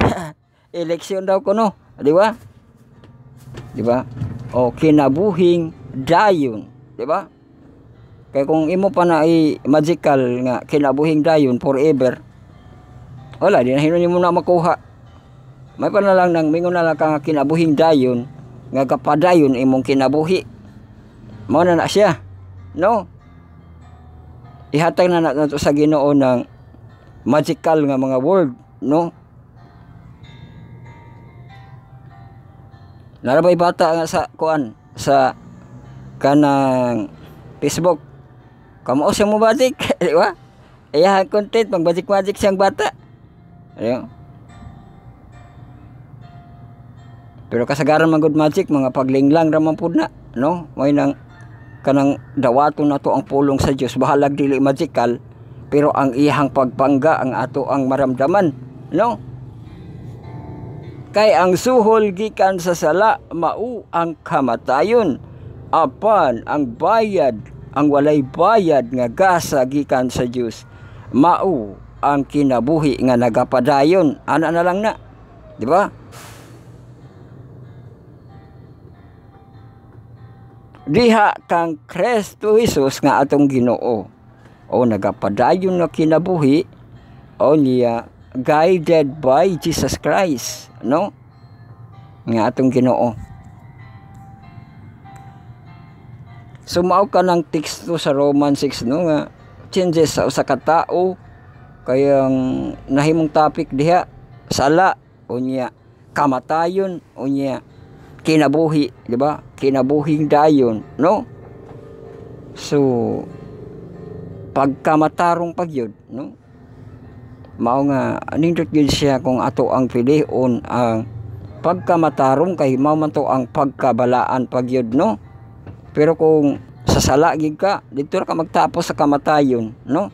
Speaker 1: Eleksyon daw kuno, di ba? Di ba? O kinabuhing dayon, di ba? Kaya kung imo pa na magical nga kinabuhing dayon forever, wala di na hinon mo na makuha. May pa na lang nang mingon na lang ka nga kinabuhing dayon nga kapadayon imong kinabuhi. Mao na siya, no? Ihatag na nato sa Ginoo ng magical nga mga word, no? Narabay bata nga sa kuan sa kanang Facebook. Kamo siya mo batik, di ba? Iya content pang magic siyang bata. Ayun. Pero kasagaran man good magic mga paglinglang ra man pud na, no? May nang kanang dawaton nato ang pulong sa Dios bahalag dili magical, pero ang iyang pagpangga ang ato ang maramdaman, no? Kay ang suhol gikan sa sala mao ang kamatayon, apan ang bayad, ang walay bayad nga gasa gikan sa Dios mao ang kinabuhi nga nagapadayon. Ana na lang na, di ba? Diha kang Kristo Jesus nga atong Ginoo o nagapadayon nga kinabuhi o niya guided by Jesus Christ, no? Nga atong Ginoo. Sumao ka ng teksto sa Romans 6, no, nga changes sa usa ka tao kayang nahimong topic diha sala o niya kamatayon o niya kinabuhi, di ba? Kinabuhing dayon, no? So pagkamatarong pagyud, no? Mao nga nindot gyud siya kung ato ang pilion ang pagkamatarong kay mao man to ang pagkabalaan pagyud, no? Pero kung sasala gid ka, dito ra ka magtapos sa kamatayon, no?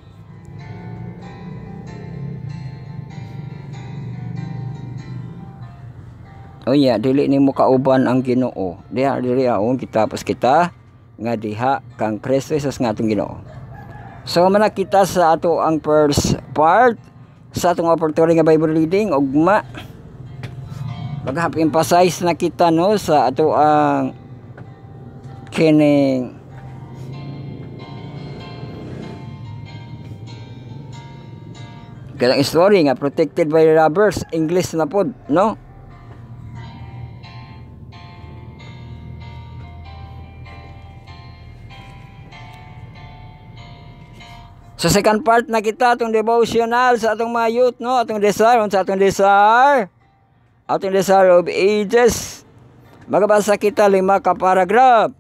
Speaker 1: O yeah, dili nimo kauban ang Ginoo. Diha dili aon kitapos kita nga diha kang Kristo Jesus nga atong Ginoo. So man kita sa ato ang first part sa atong opportunity nga Bible reading ugma mag-emphasize na kita, no, sa ato ang kining kanang story nga protected by robbers, English na pod, no? Sa second part na kita atong devotional sa atong mga youth, no, atong desire of ages. Magabasa kita 5 ka paragraph.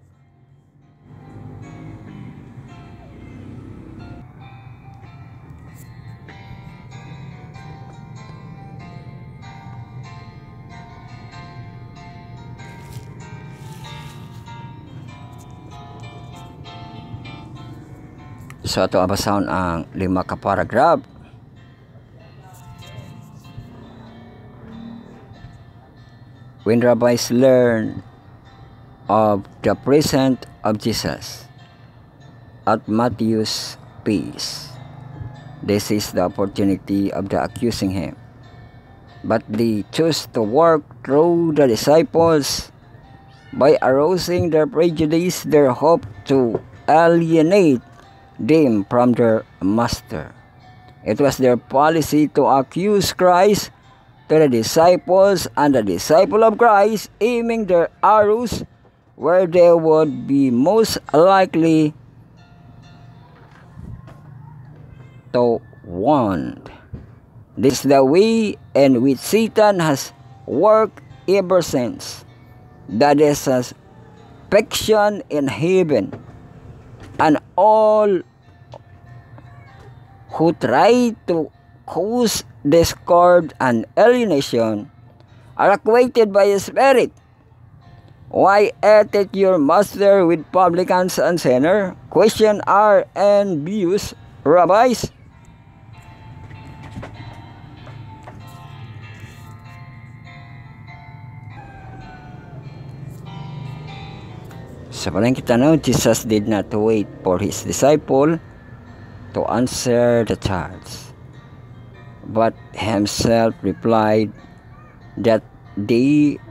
Speaker 1: So ato abasahon ang 5 ka paragraph. When rabbis learn of the presence of Jesus at Matthew's feast, they seize the opportunity of the accusing him. But they choose to work through the disciples by arousing their prejudice, their hope to alienate them from their master. It was their policy to accuse Christ to the disciples and the disciple of Christ, aiming their arrows where they would be most likely to wound. This is the way in which Satan has worked ever since. That is a fiction in heaven, and all who try to cause discord and alienation are acquainted by the Spirit. Why eat your master with publicans and sinners? Question our envious rabbis. Sa paling kita no, Jesus did not wait for his disciple to answer the charge, but himself replied that they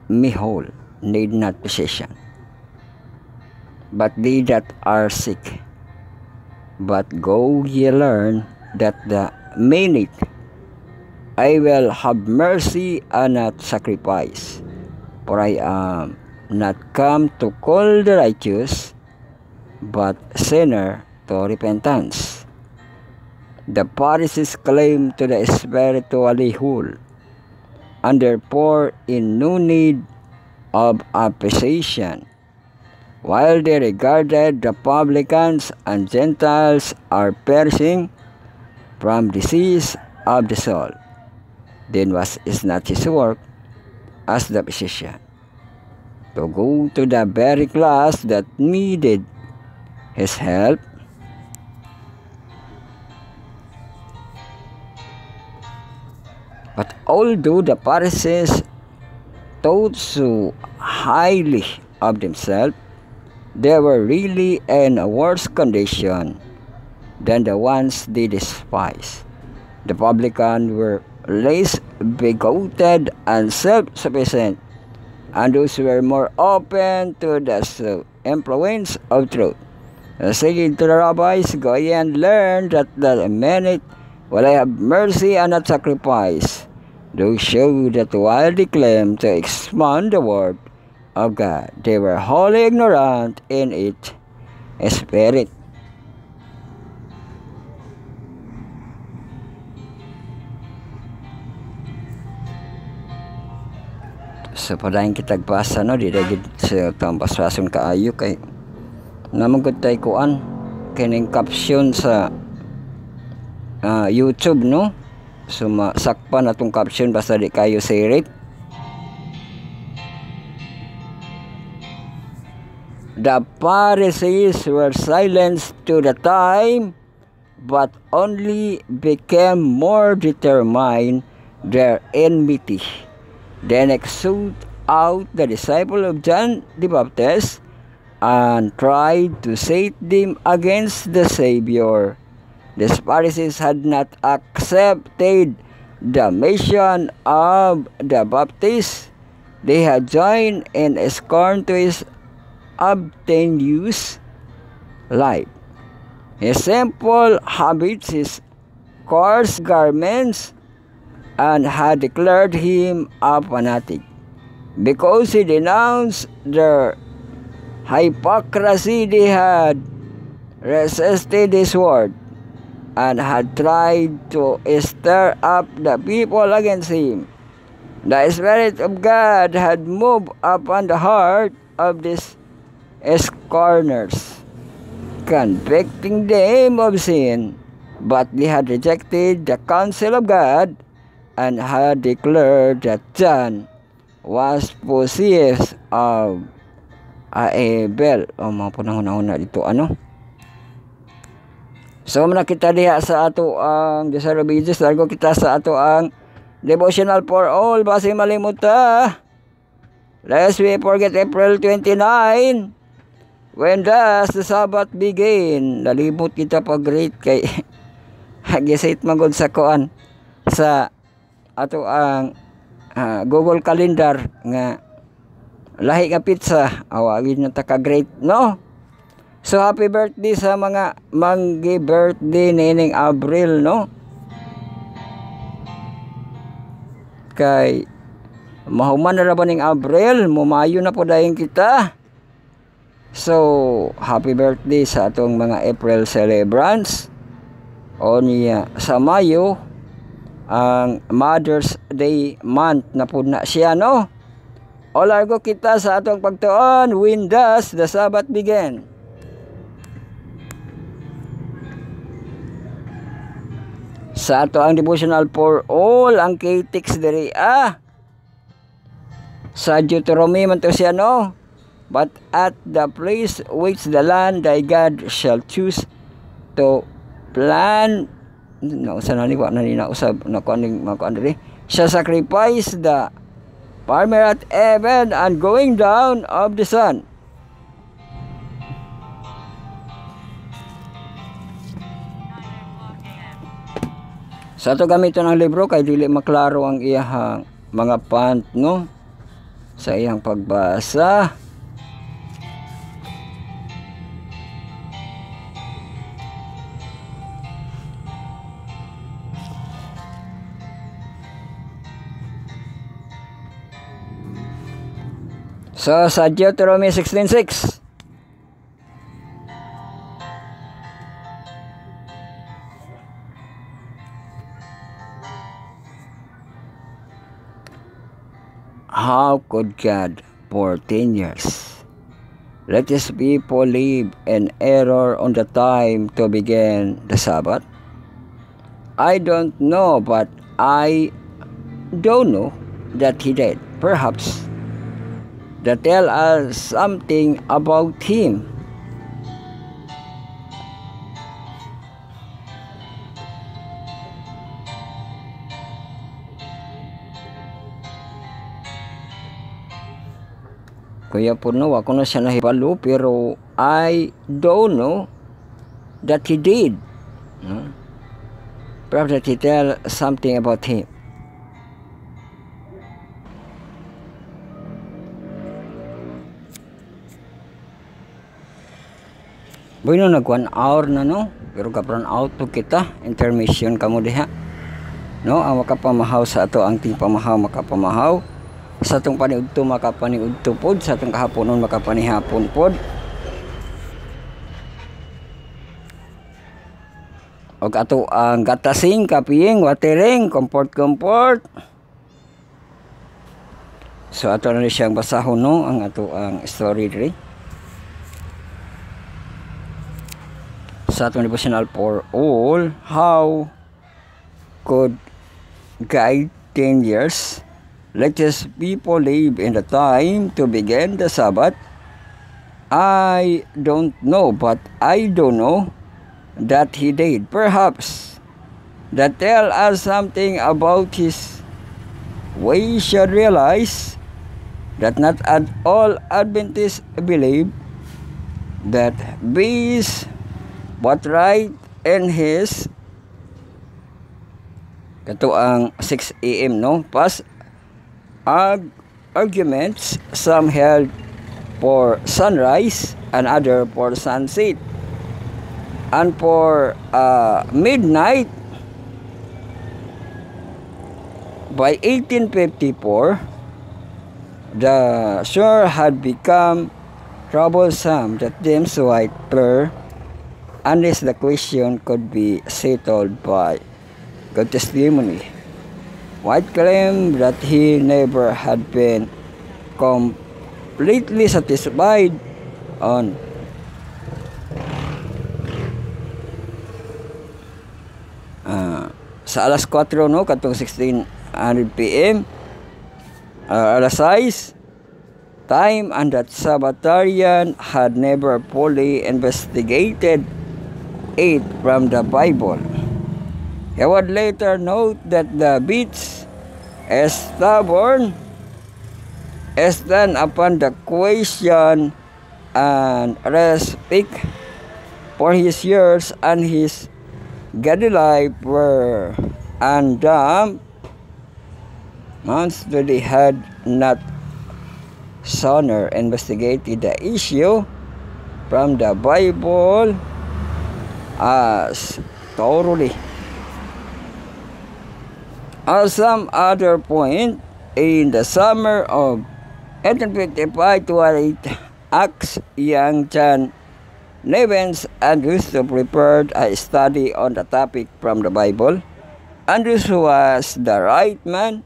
Speaker 1: may whole need not physician, but they that are sick. But go ye learn that the minute I will have mercy and not sacrifice, for I am not come to call the righteous, but sinner to repentance. the Pharisees claimed to the spiritually whole, and therefore in no need of appreciation, while they regarded the publicans and Gentiles are perishing from disease of the soul. Then is not his work as the physician to go to the very class that needed his help, but although the Pharisees thought so highly of themselves, they were really in a worse condition than the ones they despised. The publicans were less bigoted and self-sufficient, and those were more open to the influence of truth. Saying to the rabbis, "Go ye and learn that the minute will I have mercy and not sacrifice." Those show that while they claimed to expound the word of God, they were wholly ignorant in its spirit. So padayon kitag basa no, di dagit sa tambasrason kaayo kay namagod tay kuan kining caption sa YouTube no. So masakpan atong caption basta di kayo sirit. The Pharisees were silenced to the time, but only became more determined their enmity. Then exude out the disciple of John the Baptist and tried to set them against the Savior. The Pharisees had not accepted the mission of the Baptist. They had joined in scorn to his obtuse life, his simple habits, his coarse garments, and had declared him a fanatic. Because he denounced their hypocrisy, they had resisted his word and had tried to stir up the people against him. The Spirit of God had moved upon the heart of these scorners, convicting them of sin, but they had rejected the counsel of God and had declared that John was possessed of a evil. Mga panahon-una dito So kita diha sa ato ang disobedience, largo kita sa ato ang devotional for all base malimuta. Lest we forget April 29, when does the Sabbath begin? Nalibot kita pag-rate kay hagisit magod sa kuan sa ato ang Google Calendar nga lahi nga pizza awagin na taka-great no. So happy birthday sa mga manggi birthday nining Abril no. Kay mahuman na ba ning Abril, mumayo na po dayon kita. So happy birthday sa atong mga April celebrants. O niya sa Mayo ang Mother's Day month na po na siya no. O largo kita sa atong pagtuon, when does the Sabbath begin? Sa ato ang devotional for all ang K-Tix diri sa Deuteronomy man to siya no. But at the place which the land thy God shall choose to plant shall sacrifice the farmer at even and going down of the sun. Sa ito gamiton ng libro kay dili maklaro ang iyang mga font no sa iyang pagbasa. So sa Deuteronomy 16:6, How could God for 10 years let his people live in error on the time to begin the Sabbath? I don't know, but I don't know that he did. Perhaps that tell us something about him. Kuya Puno, ako na siya nahibalo, pero I don't know that he did. Perhaps that he tell something about him. Bueno, nag 1 hour na, no? Pero kapran out to kita, intermission kamo diha. No, ang makapamahaw sa ato, ang ting pamahaw makapamahaw. Sa atong paniudto makapaniudto pod, sa atong kahaponon makapanihapon pod. Og ato ang gatasing, kapiying, watering, comfort. So ato na siyang basahon, no, ang ato ang story diri. Sa atong devotional for all, how could guide 10 years let his people live in the time to begin the Sabbath? I don't know, but I don't know that he did. Perhaps that tell us something about his. We should realize that not at all Adventists believe that bees what right in his kato ang 6 a.m. no pas arguments. Some held for sunrise and other for sunset and for midnight. By 1854 the shore had become troublesome that James White per unless the question could be settled by good testimony. White claimed that he never had been completely satisfied on sa alas 4 no katong 1600 PM alas 6 time, and that Sabbatarian had never fully investigated it from the Bible. He would later note that the beats as stubborn as then upon the question and respect for his years and his godly life were undone months that he had not sooner investigated the issue from the Bible as thoroughly as some other point. In the summer of 1855 to 8 Acts, young John Nevins Andrews prepared a study on the topic from the Bible. Andrews was the right man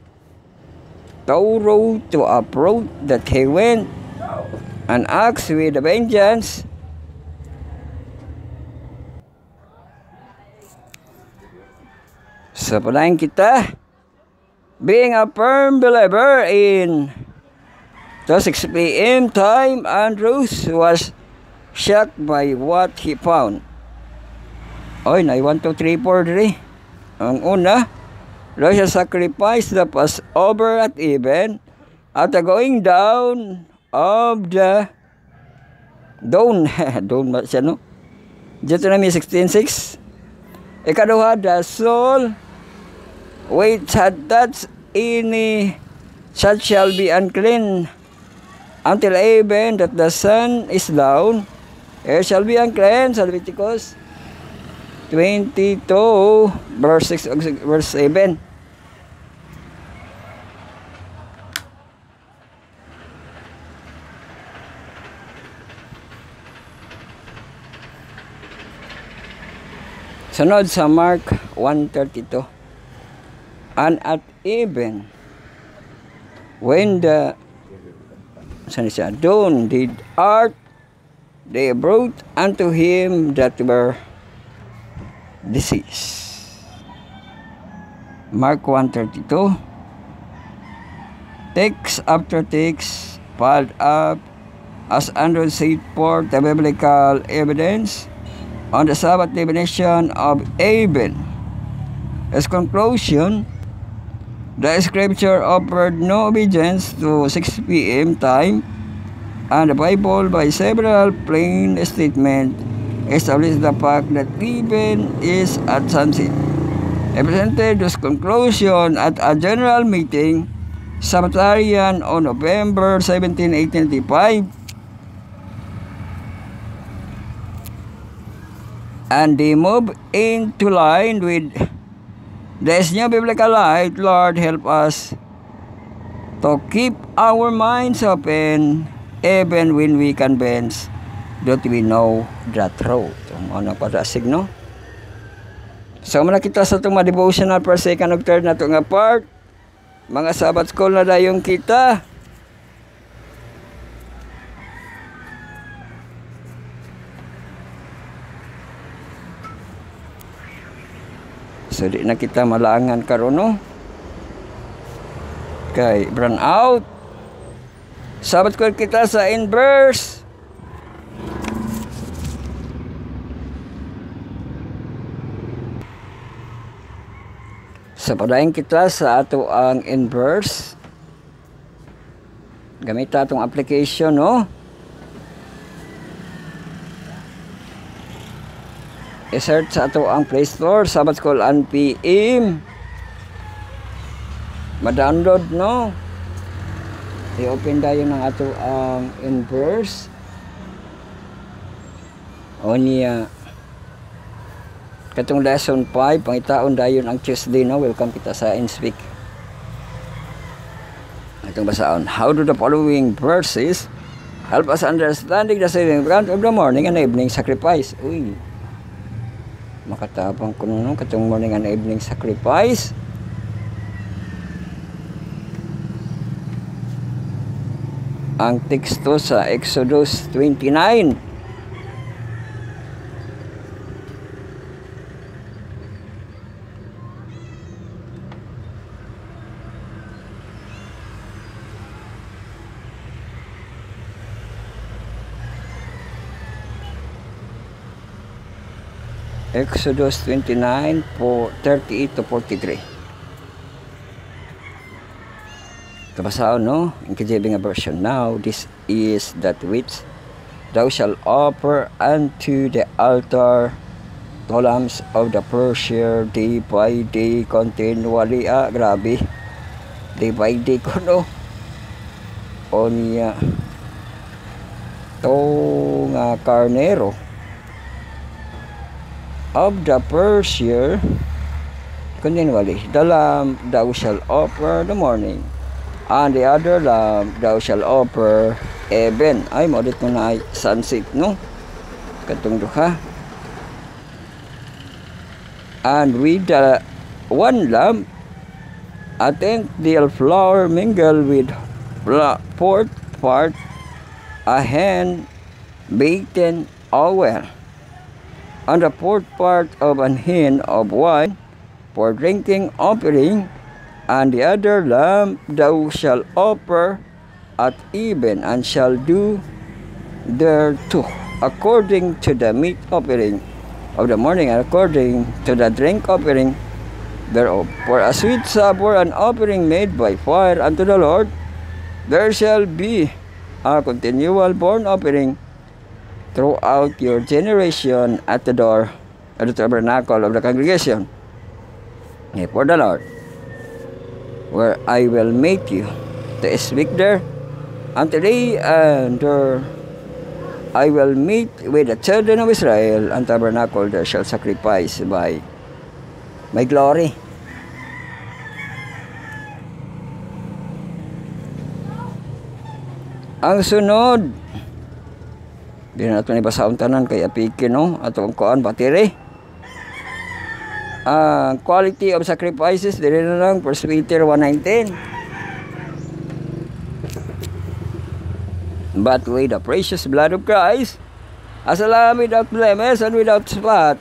Speaker 1: thorough to approach that he went and acts with a vengeance. So palain kita, being a firm believer in the 6 p.m. time, Andrews was shocked by what he found. Oy, na 1, 2, 3, 4 Ang una, Lord shall sacrifice the Passover at even at the going down of the dawn. Dawn ba siya, no? Deuteronomy 16:6. Ikaduha, the soul which had touched any such shall be unclean until even that the sun is down. It shall be unclean. Sa Leviticus 22 verse 6 verse 7. Sunod sa Mark 1:32. And at even when the dawn did art, they brought unto him that were diseased. Mark 1:32. Text after text piled up as Andrew set forth the biblical evidence on the Sabbath definition of even. As conclusion, the scripture offered no obedience to 6 p.m. time, and the Bible by several plain statements established the fact that even is at sunset. I presented this conclusion at a general meeting Sabbatarian on November 17, 1895, and they moved into line with this new biblical light. Lord, help us to keep our minds open even when we convince that we know the truth. Ano pa dasig, no? So, muna kita sa itong devotional per second of third na ito nga part. Mga Sabbath school na dayong kita. So, di na kita malangan karon, no? Kay burn out. Sabbath school kita sa inverse. Sa padayon kita sa ato ang inverse. Gamit atong application, no? I-search sa ato ang Play Store, Sabbath School NPM. Ma-download, no? I-open tayo ng ato ang inverse. O niya. Katong lesson 5, pangitaon dayon ang Tuesday, no? Welcome kita sa InSpeak. Itong basaon. How do the following verses help us understanding the saving ground of the morning and evening sacrifice? Uy. Makatabang ko no, katong morning and evening sacrifice. Ang teksto sa Exodus 29. Exodus 29, 38 to 43. Kabasaon, no? In KJV nga version. Now, this is that which thou shalt offer unto the altar, the lambs of the first year, day by day, continually. Grabe. Day by day ko, no? O niya. To nga karnero of the first year, continually, the lamb thou shalt offer the morning, and the other lamb thou shalt offer even. Ay, maudit mo na ay sunset, no? Katong duha. And with the one lamb, a tenth deal flour mingled with fourth part, a hand beaten well, and the fourth part of an hin of wine for drinking offering, and the other lamb thou shalt offer at even, and shall do thereto according to the meat offering of the morning, and according to the drink offering thereof. For a sweet savour, an offering made by fire unto the Lord, there shall be a continual burnt offering throughout your generation at the door of the tabernacle of the congregation for the Lord, where I will make you to speak there. And today and there I will meet with the children of Israel, and tabernacle there shall sacrifice by my glory. Ang sunod, di na ito nibasaon tanan kay apiki, no? Ato ang kuan batiri. Quality of sacrifices, di na lang 1 Peter 1:19. but with the precious blood of Christ, as a lamb without blemish and without spot.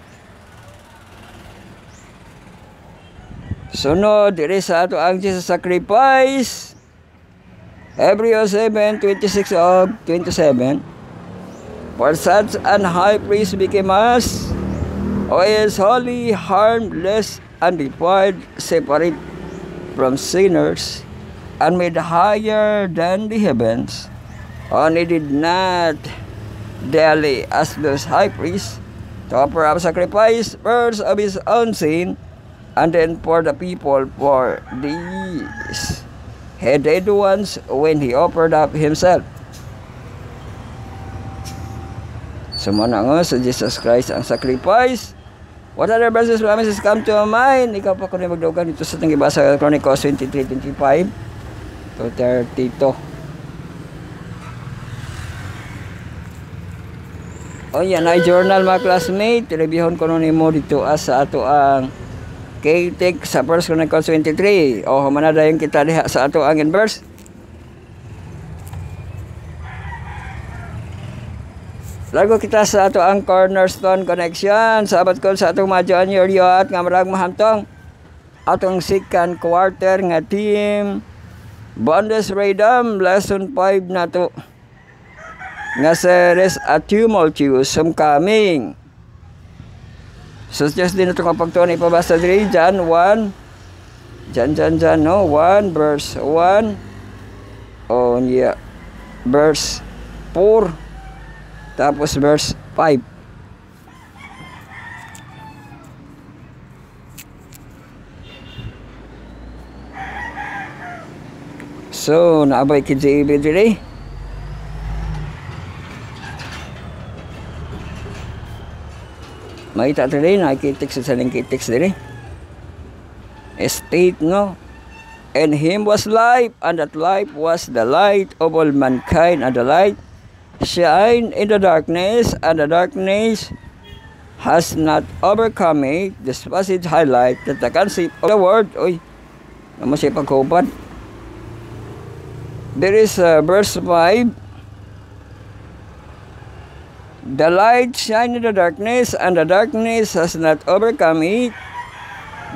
Speaker 1: Sunod, diri sa ato ang Jesus sacrifice, Hebrews 7:26 of 27. For such an high priest became us, who is holy, harmless, undefiled, separate from sinners, and made higher than the heavens, and he did not daily as those high priests to offer up sacrifice first of his own sin, and then for the people. For these he did once when he offered up himself. Sumana nga sa Jesus Christ ang sacrifice. What other verses promises come to mind? Ikaw pa kung magdugan dito sa itong ibasa Chronicles 23:25 to 32. O yan ay journal mga classmate. Reviewon ko nun mo dito sa ato ang K-Tech sa 1 Chronicles 23. O humanada yung kita diha sa ato ang verse. Lago kita sa ato ang cornerstone connection. Sabat ko sa atong madyoan yoryot nga marag mahamtong atong second quarter nga team Bundesradam lesson 5 na to nga series a tumultuous coming. So just din ito kapag ito na ipabasa diri John 1 John no 1 verse 1 oh yeah verse 4 tapos verse 5. So naabay kid si Ibe diri. Makita diri nakikitik sa saling kitik diri. State no. And him was life, and that life was the light of all mankind, and the light shine in the darkness, and the darkness has not overcome it. This passage highlight that the concept of the word, oy, naman siya pagkubad. There is verse 5. The light shine in the darkness, and the darkness has not overcome it.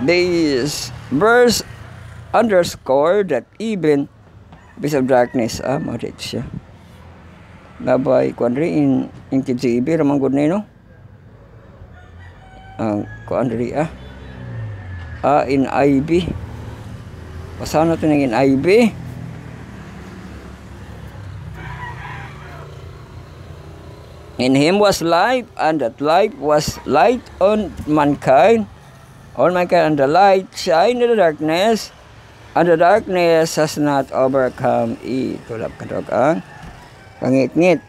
Speaker 1: This verse underscore that even because of darkness, marit siya. Nabay, kuandri, in kinsibi, ramang good na, no? Kuandri, in IB. Pasahan natin in IB. In him was life, and that life was light on mankind. All mankind, and the light shine in the darkness, and the darkness has not overcome it. Tulap kadog ang pangit-ngit.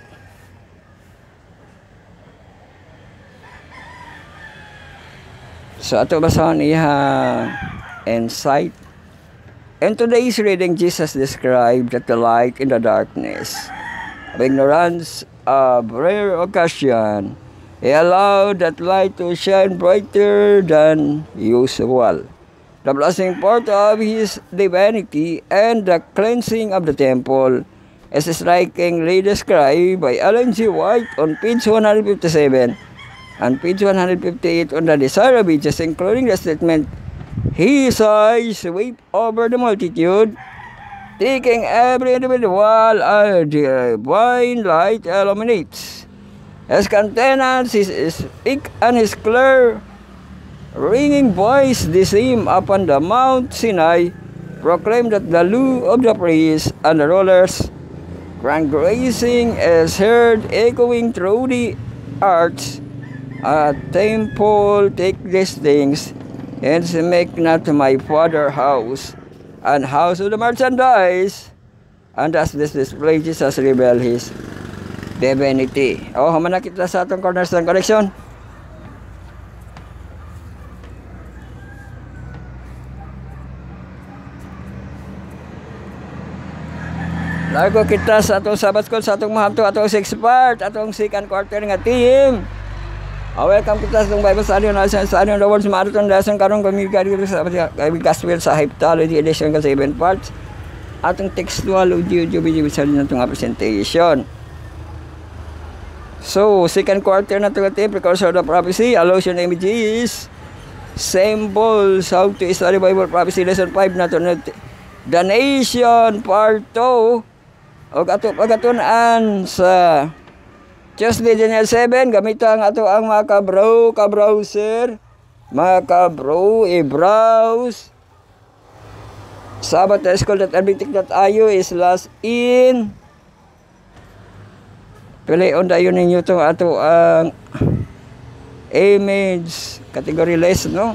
Speaker 1: So ato basahan iyang insight. In today's reading, Jesus described that the light in the darkness of ignorance of rare occasion, he allowed that light to shine brighter than usual. The blessing part of his divinity and the cleansing of the temple is strikingly described by Ellen G. White on page 157 and page 158 on the Desire of Ages, including the statement, his eyes sweep over the multitude, taking every individual as divine light illuminates. His countenance is thick and his clear, ringing voice descend upon the Mount Sinai, proclaim that the law of the priests and the rulers, transgressing is heard echoing through the earth. A temple take these things, and make not my father house, and house of the merchandise, and as this display Jesus reveal his divinity. Oh, hamana kita sa atong cornerstone connection. Lago kita sa atong Sabbath school, sa atong mahamto, atong 6 part, atong second quarter nga team. Welcome kita sa itong Bible study on the words marathon lesson karong pamigari sa gospel sa Heptology edition ka 7 parts. Atong textual audio video sa itong presentation. So, second quarter na ito, precursor of the prophecy, allusion images, symbols, how to study Bible prophecy, lesson 5 na ito, the nation, part 2, o ato pagatunan sa Tuesday, January 7, gamit ang ato ang mga ka-browser, mga ka-bro, i-browse, sabat.school.arbitic.io /in. Pilion dayon ninyo itong ato ang image category list, no?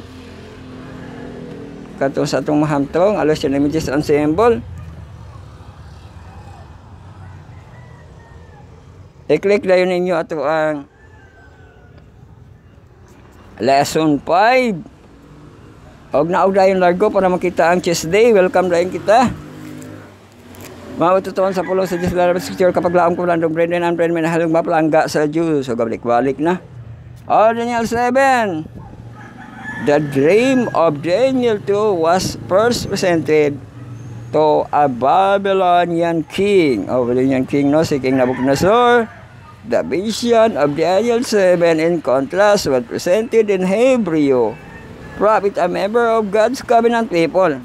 Speaker 1: Katong sa atong mahamtong, allusion images and symbol. I-click dayon ninyo ato ang lesson 5. Og naog dayon largo para makita ang Tuesday. Welcome dayon kita. Maututuan sa pulong sa Diyos lalabas secure kapag laong ko landong Brendan and Brendan halong mapalangga sa Diyos. So gabalik-balik na. Daniel 7. The dream of Daniel 2 was first presented to a Babylonian king. Babylonian king, no? Si King Nebuchadnezzar. The vision of Daniel 7 in contrast was presented in Hebrew. Prophet, a member of God's covenant people.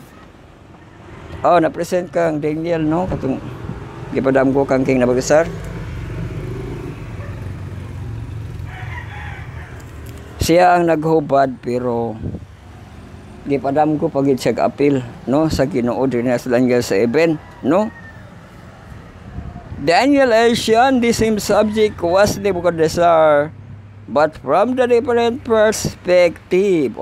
Speaker 1: Na-present kang Daniel, no? Katong gipadam ko kang King Nebuchadnezzar. Siya ang naghubad pero gipadam ko pagid siya apil, no? Sa Ginoo din sa Daniel 7, no? Daniel mentioned the same subject was Nebuchadnezzar, but from the different perspective.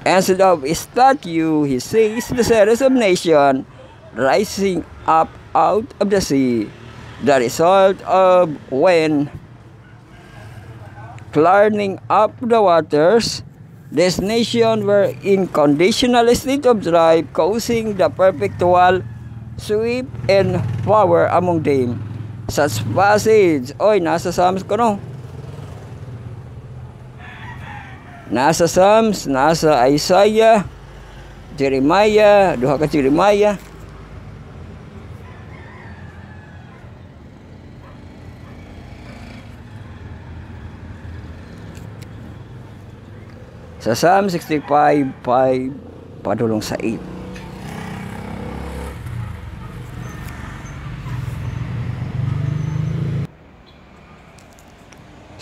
Speaker 1: Instead of a statue, he sees the series of nations rising up out of the sea, the result of when clearing up the waters, these nations were in conditional state of drive, causing the perpetual sweep and power among them. Such passage, nasa Psalms ko, no? Nasa Psalms, nasa Isaiah, Jeremiah, duha ka Jeremiah. Sa Psalm 65:5 padulong sa 8.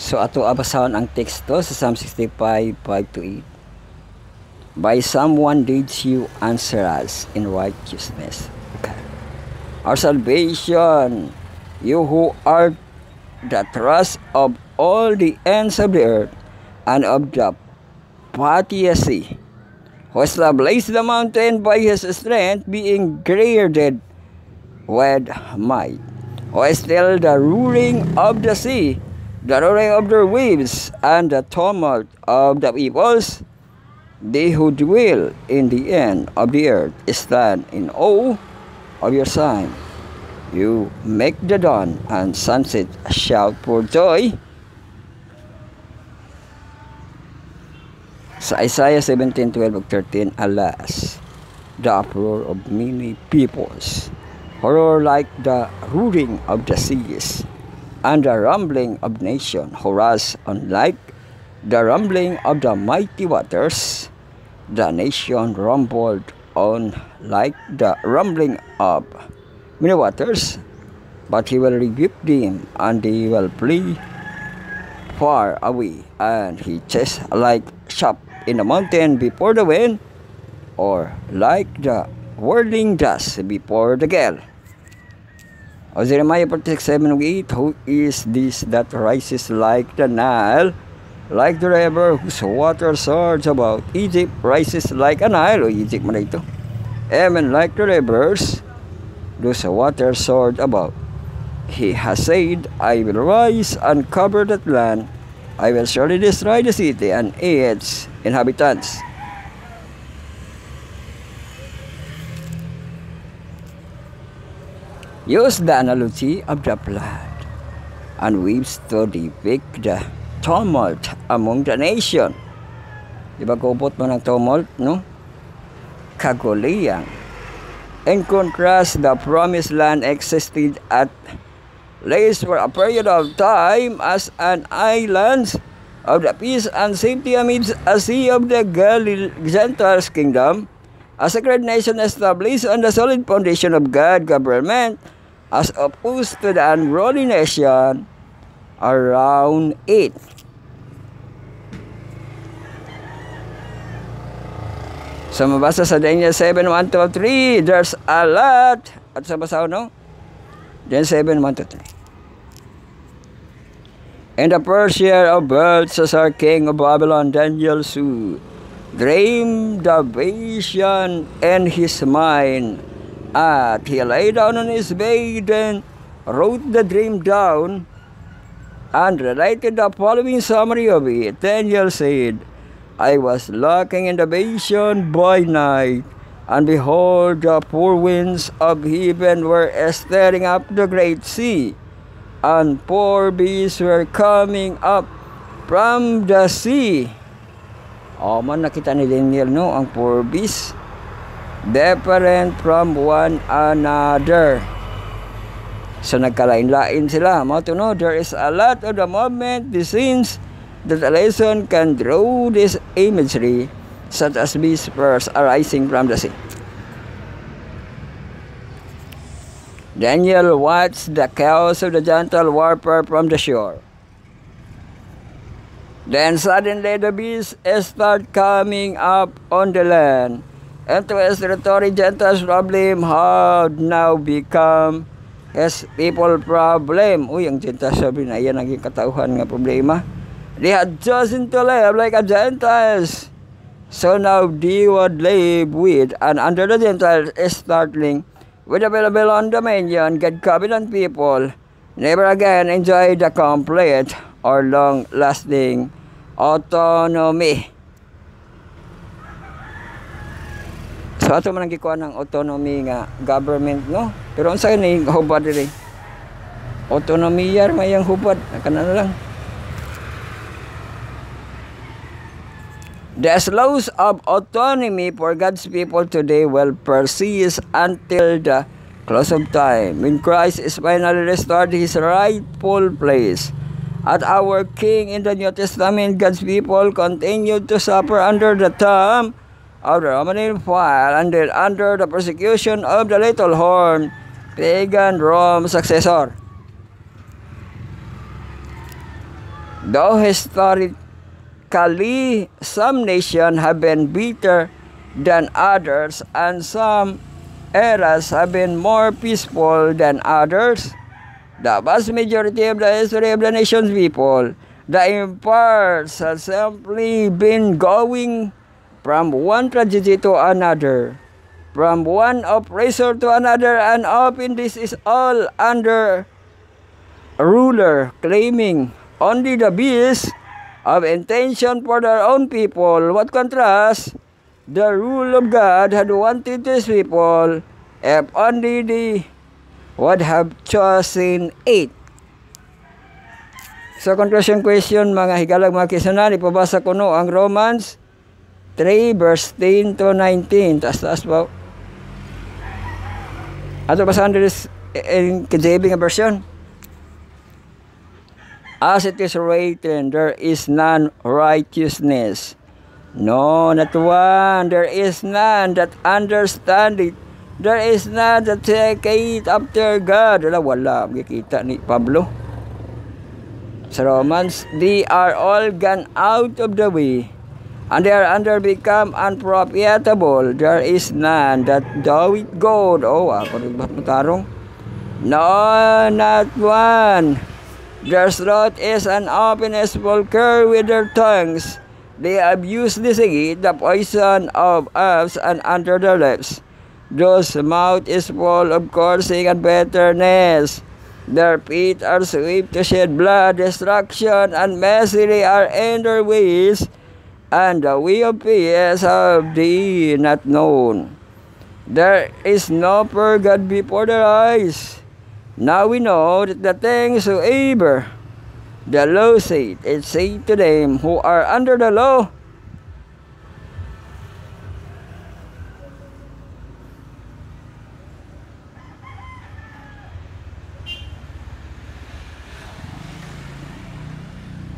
Speaker 1: So ato abasahon ang teksto sa Psalm 65:5-8. By someone did you answer us in righteousness. Okay. Our salvation, you who are the trust of all the ends of the earth and of the pathiest sea, who established the mountain by his strength, being girded with might, who still the roaring of the sea, the roaring of their waves, and the tumult of the peoples. They who dwell in the end of the earth stand in awe of your sign. You make the dawn and sunset shout for joy. Sa Isaiah 17:12-13, alas, the uproar of many peoples, horror like the roaring of the seas, and the rumbling of nations, who rush on like the rumbling of the mighty waters. The nation rumbled on like the rumbling of many waters, but he will rebuke them, and they will flee far away, and he chased like chaff in the mountain before the wind, or like the whirling dust before the gale. Jeremiah 46:7-8, who is this that rises like the Nile, like the river whose water surge about? Egypt rises like a Nile, Egypt man ito. Amen, like the rivers, those water surge about. He has said, I will rise and cover that land. I will surely destroy the city and its inhabitants. Use the analogy of the flood and waves to depict the tumult among the nation. Di ba kubot mo ng tumult, no? Kaguliyang. In contrast, the promised land existed at placed for a period of time as an island of the peace and safety amidst a sea of the Gentiles kingdom, a sacred nation established on the solid foundation of God government, as opposed to the unruly nation around it. So mabasa sa Daniel 7, 1 to 3, there's a lot. At sa basaw, no? Daniel 7, 1 to 3. In the first year of Belshazzar, king of Babylon, Daniel dreamed the vision in his mind. At he lay down on his bed and wrote the dream down and related the following summary of it. Daniel said, I was looking in the vision by night, and behold, the four winds of heaven were stirring up the great sea, and four beasts were coming up from the sea. Man nakita ni Daniel, no, ang four beasts, different from one another. So nagkalain-lain sila. Mo to know, there is a lot of the moment, the scenes, that a lesson can draw this imagery, such as beasts first arising from the sea. Daniel watched the chaos of the gentle warfare from the shore. Then suddenly the beasts start coming up on the land, and to his territory, Gentiles' problem had now become his people problem. Uy, ang Gentiles sabi na yan naging katauhan nga problema. They had chosen to live like a Gentiles. So now they would live with and under the Gentiles, startling with the Babylon dominion, God covenant people never again enjoy the complete or long-lasting autonomy. So ato man ang gikuha ng autonomy nga government, no? Pero unsa ni hubad diri? Autonomy yar mayang hubad, kana na lang. The laws of autonomy for God's people today will persist until the close of time, when Christ is finally restored his rightful place. At our King in the New Testament, God's people continued to suffer under the thumb of the Roman Empire and then under the persecution of the little horn, pagan Rome successor. Though historically some nations have been better than others, and some eras have been more peaceful than others, the vast majority of the history of the nation's people, the empires, have simply been going from one tragedy to another, from one oppressor to another, and often this is all under a ruler claiming only the best of intention for their own people. What contrast the rule of God had wanted these people if only they would have chosen it. So conclusion question, mga higalag mga kisunan, ipabasa ko no ang Romans 3 verse 10 to 19. Taas po. Ato basahan dito in KJV nga version. As it is written, there is none righteousness, no, not one. There is none that understand it. There is none that seeketh after God. Wala makikita ni Pablo sa Romans. They are all gone out of the way, and they are under become unprofitable. There is none that doeth good. Ako rin ba't matarong? No, not one. Their throat is an open sepulchre with their tongues. They abuse the deceit, the poison of herbs, and under their lips. Those mouth is full of cursing and bitterness. Their feet are swift to shed blood. Destruction and misery are in their ways, and the way of peace have they not known. There is no pure God before their eyes. Now we know that the things soever the law said, it said to them who are under the law,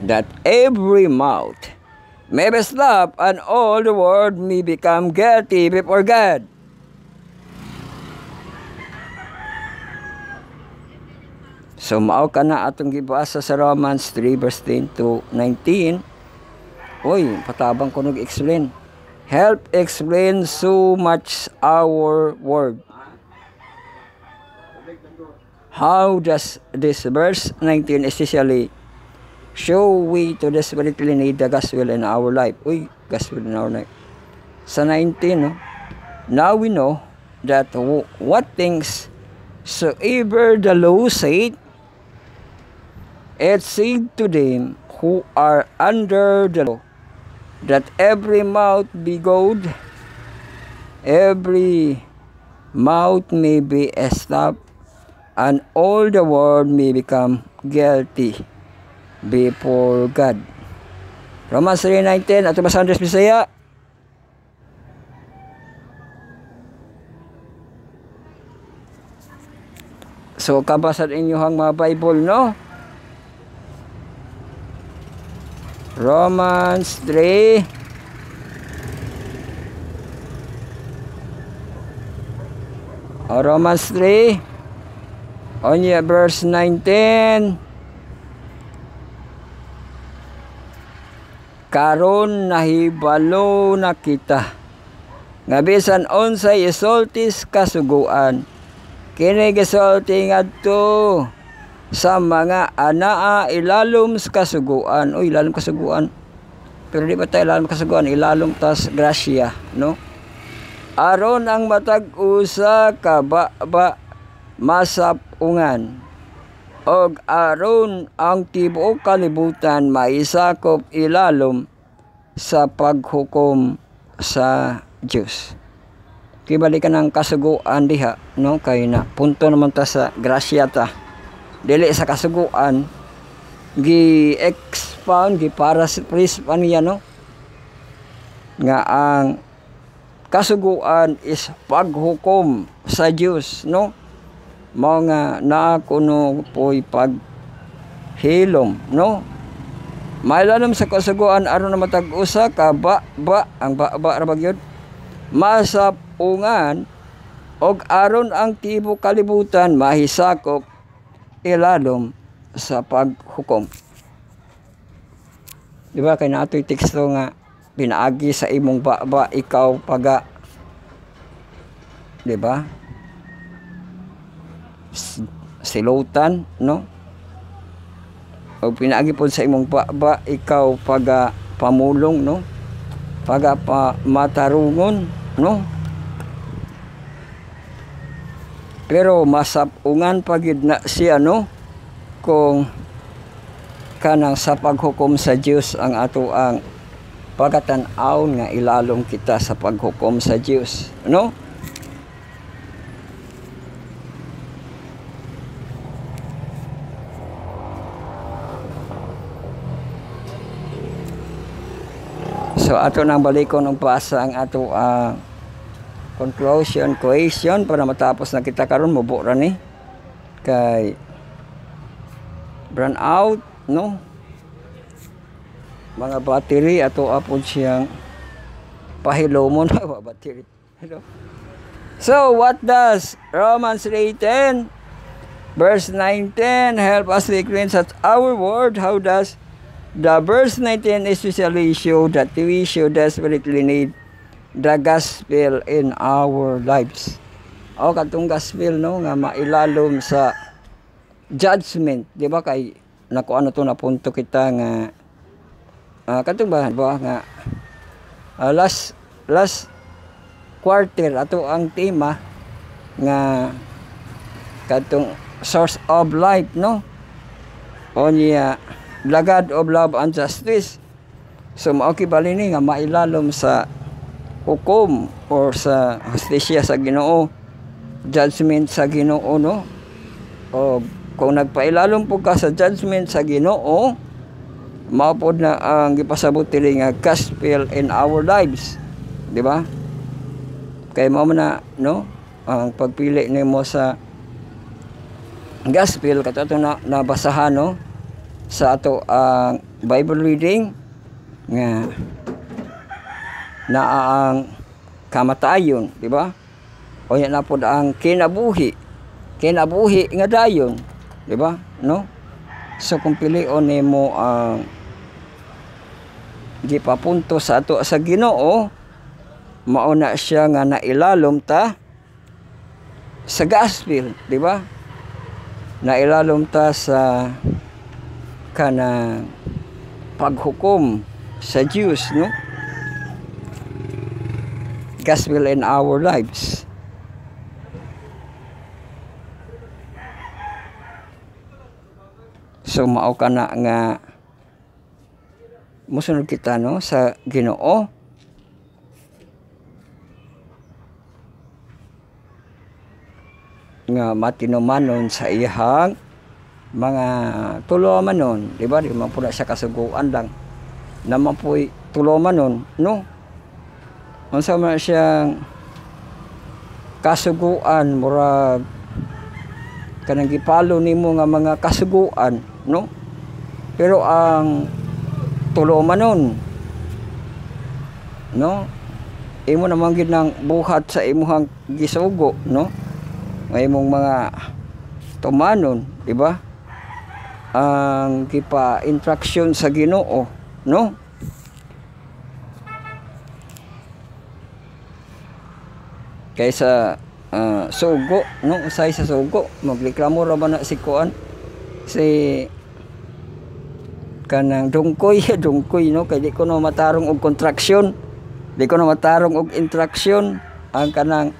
Speaker 1: that every mouth may be stopped and all the world may become guilty before God. So mao ka na atong gibasa sa Romans 3 verse 10 to 19. Oy, patabang ko nag-explain. Help explain so much our word. How does this verse 19 essentially show we to desperately need the gospel in our life? Uy, gospel in our life. Sa 19, no? Now we know that what things soever the law said, it said to them who are under the law, that every mouth be gauge, every mouth may be stopped, and all the world may become guilty before God. Romans 3:19, ato basahan sa Bisaya. So kabasa inyong mga Bible, no? Romans 3 Romans 3 onya verse 19. Karon nahibalo na kita nga bisan unsay isultis kasuguan, kini gisulti ngadto sa mga anaa ilalom sa kasuguan. O ilalom kasuguan, pero di ba tayo ilalom kasuguan, ilalom tas grasya, no? Aron ang matag usa ka ba masapungan, og aron ang tibuok kalibutan maisakop ilalom sa paghukom sa Dios. Kibalikan ang kasuguan diha, no? Kay na punto naman ta sa grasya ta, dili sa kasuguan gi-expound gi-paraphrase pa niya, no? Nga ang kasuguan is paghukom sa Dios, no? Mao nga naa kuno po'y paghilom, no? Mailanom sa kasuguan aron na matag usa ka ang ra bagyod masapungan, og aron ang tibuok kalibutan mahisakop ilalom sa paghukom. Di ba kay natoy teksto nga pinaagi sa imong ikaw paga, di ba? Silutan, no? O pinaagi po sa imong ikaw paga pamulong, no? Paga matarungon, no? Pero masapungan pagid na siya, no? Kung kanang sa paghukom sa Dios ang ato ang pagatan-aw nga ilalom kita sa paghukom sa Dios, no? So ato nang balikon ang pasa ang ato conclusion, question para matapos na kita karon mubura ni kay burn out, no? Mga battery ato apod siyang pahilomon na battery. Hello. So what does Romans 3:10 verse 19 help us to cleanse our word? How does the verse 19 especially show that we should desperately need the gospel in our lives? O katong gospel, no, nga mailalom sa judgment, di ba? Kay nakuha na to na punto kita nga katong ba nga last quarter ato ang tema nga katong source of life, no? O niya the God of love and justice. So mao kibali ni nga mailalom sa hukom or sa hustisya sa Ginoo, judgment sa Ginoo, no? O kung nagpailalom po ka sa judgment sa Ginoo, mao pod na ang gipasabot diri nga gospel in our lives, di ba? Kay mao na, no, ang pagpili nimo sa gospel katato na nabasahan, no? sa ato ang Bible reading nga naa ang kamatayon, di ba? O yan na pod ang kinabuhi nga dayon, di ba? No? So kung pilion nimo ang gipapunto sa ato sa Ginoo, mao na siya nga nailalom ta sa gospel, di ba? Nailalom ta sa kanang paghukom sa Diyos, no? Gospel in our lives. So mao kana nga musunod kita, no, sa Ginoo. Nga matinumanon sa iyang mga tulomanon, di ba? Di man po na siya kasuguan lang. Naman po'y tulomanon, no? Unsa man siyang kasuguan, murag kanang gipalo nimo nga mga kasuguan, no? Pero ang tulomanon, no? Imo naman gid nang buhat sa imuhang gisugo, no? May imong mga tumanon, di ba? Ang gipa-instruction sa Ginoo, no? Kaysa sugo, no? Usay sa sugo, magliklamo ra ba na si kuan? Si kanang dungkoy, no? Kay di ko no matarong og contraction, di ko no matarong og instruction ang kanang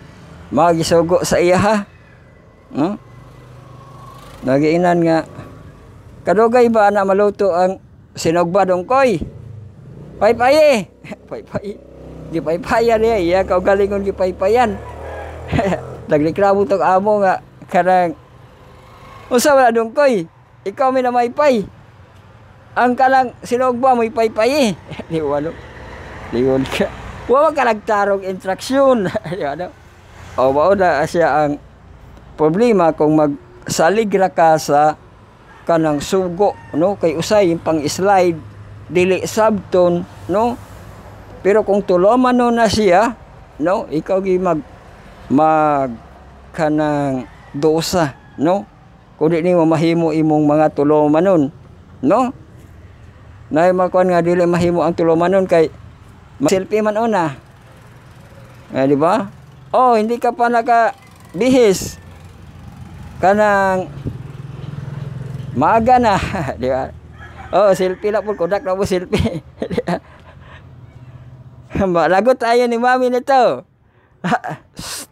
Speaker 1: magisugo sa iya, ha? No? Nagiinan nga kadugay ba na maluto ang sinugba dungkoy? Paypay. Paypay. Gipaypayan niya, iya kaugalingon gipaypayan. Nagreklamo tong amo nga kanang unsa man dungkoy? Ikaw may namaypay. Ang kanang sinugba mo ipaypay. Di walo. Lingon ka. Wa ka nagtarong instruction. Di ano? O mao na siya ang problema kung magsalig ra ka sa kanang sugo, no? Kay usay yung pang-slide dili sabton, no? Pero kung tulomanon na siya, no? Ikaw gi mag kanang dosa, no? Kung di nimo mahimo imong mga tulomanon, no? Nay makuan nga dili mahimo ang tulomanon kay selfie man una. Di ba? Oh, hindi ka pa nakabihis. Kanang maaga na, di ba? Oh, selfie lang po, kodak na po selfie. Lagot tayo ni mami nito.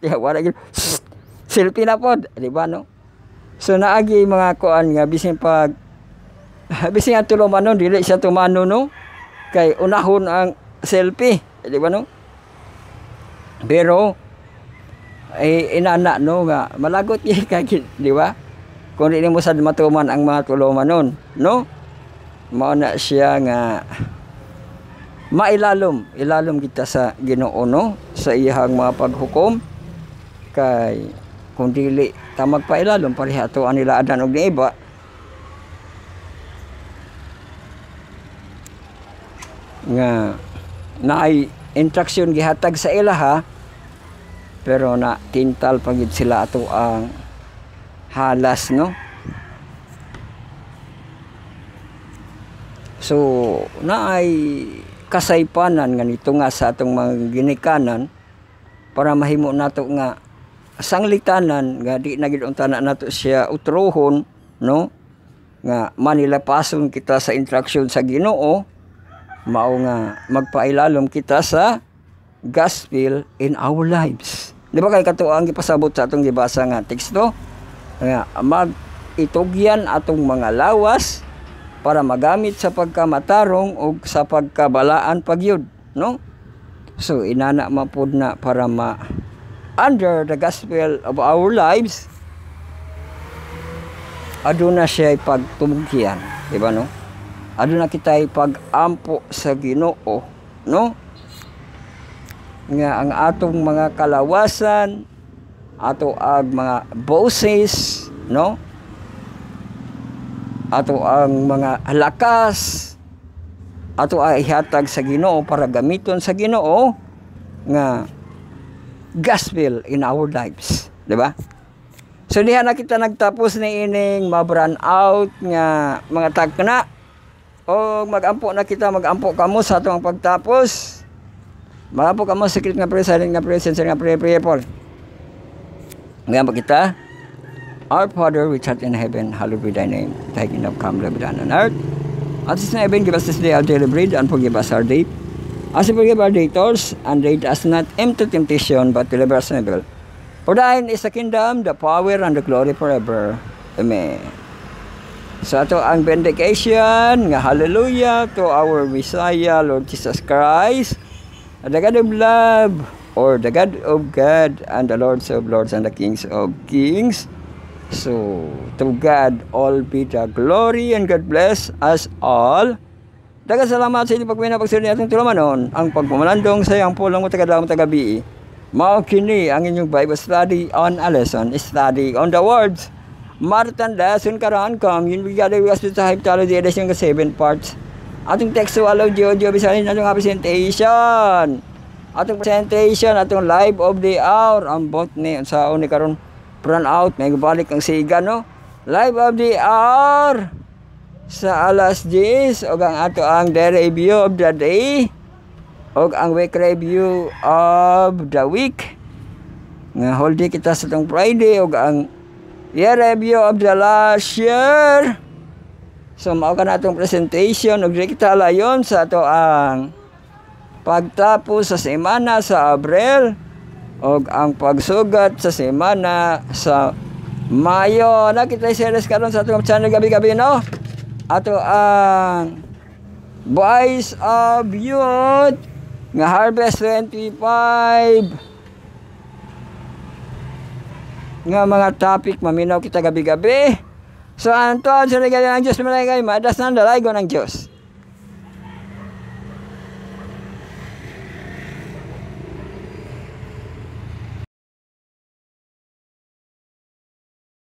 Speaker 1: Wala gid. Selfie na po, di ba, no? So naagi mga kuan nga bisin pag bisin ang tulomanon dili siya tumano, no? Kay unahon ang selfie, di ba, no? Pero inana, no, nga malagot yi kay, di ba? Kung di mo sad matuman ang mga tulomanon, no? Mao na siya nga ilalom kita sa Ginoo, no? Sa iyang mga paghukom kay kung dili ta magpailalom pareha to anila adan og niiba. Nga naay instruction gihatag sa ilaha pero na tintal pagid sila ato ang halas, no? So naay kasaypanan nga nito nga sa atong mga ginikanan para mahimo nato nga sanglitanan nga di na gid unta na nato siya utrohon, no? Nga manilapason kita sa instruction sa Ginoo, mao nga magpailalom kita sa gospel in our lives. Di ba kay kato ang gipasabot sa atong gibasa nga teksto? Nga mag-itugyan atong mga lawas para magamit sa pagkamatarong o sa pagkabalaan pagyud, no? So inana mapud na para under the gospel of our lives aduna siya pagtubugyan, di ba, no? Aduna kita pag-ampo sa Ginoo, no? Nga ang atong mga kalawasan, ato ag mga boses, no? ato ang mga lakas ato ay ihatag sa Ginoo para gamiton sa Ginoo nga gospel in our lives, di ba? So diha na kita nagtapos ni ining ma-burn out nga mga tagna o magampo na kita, magampo kamo sa atong pagtapos. Magampo kamo secret nga prayer, silent nga prayer, sincere nga prayer Paul. Magampo kita. Our Father which art in heaven, hallowed be thy name. Thy kingdom come, thy will be done on earth as it is in heaven. Give us this day our daily bread, and forgive us our debt, as we forgive our debtors, and lead us not into temptation, but deliver us from evil. For thine is the kingdom, the power, and the glory forever. Amen. So ato ang benediction nga hallelujah to our Messiah, Lord Jesus Christ, the God of love, or the God of God, and the Lords of lords, and the Kings of kings. So, to God all be the glory, and God bless us all. Daghang salamat sa inyong pagpina pagsulod ni atong tulumanon. Ang pagpamalandong sa iyang pulong mo tagadawang tagabi. Mao kini ang inyong Bible study on a lesson, study on the words. Martan lesson karon come, yun bigay was to type talo di edition ka 7 parts. Atong textual audio bisanin atong presentation. Atong presentation, atong live of the hour, ang bot ni sa ni karon run out, may balik ang siga, no? Live of the hour sa alas 10 o ang ato ang the review of the day o ang week review of the week nga holiday kita sa itong Friday o ang year review of the last year. So mao ka na itong presentation o kita layon sa ato ang pagtapos sa semana sa Abril o ang pagsugat sa semana sa Mayo. Nakita series karon sa atong channel gabi-gabi, no? Ato ang Voice of Youth nga Harvest 25 nga mga topic maminaw kita gabi-gabi. So anto sa regalo ng Diyos, malay kayo, madas ng dalago ng Diyos.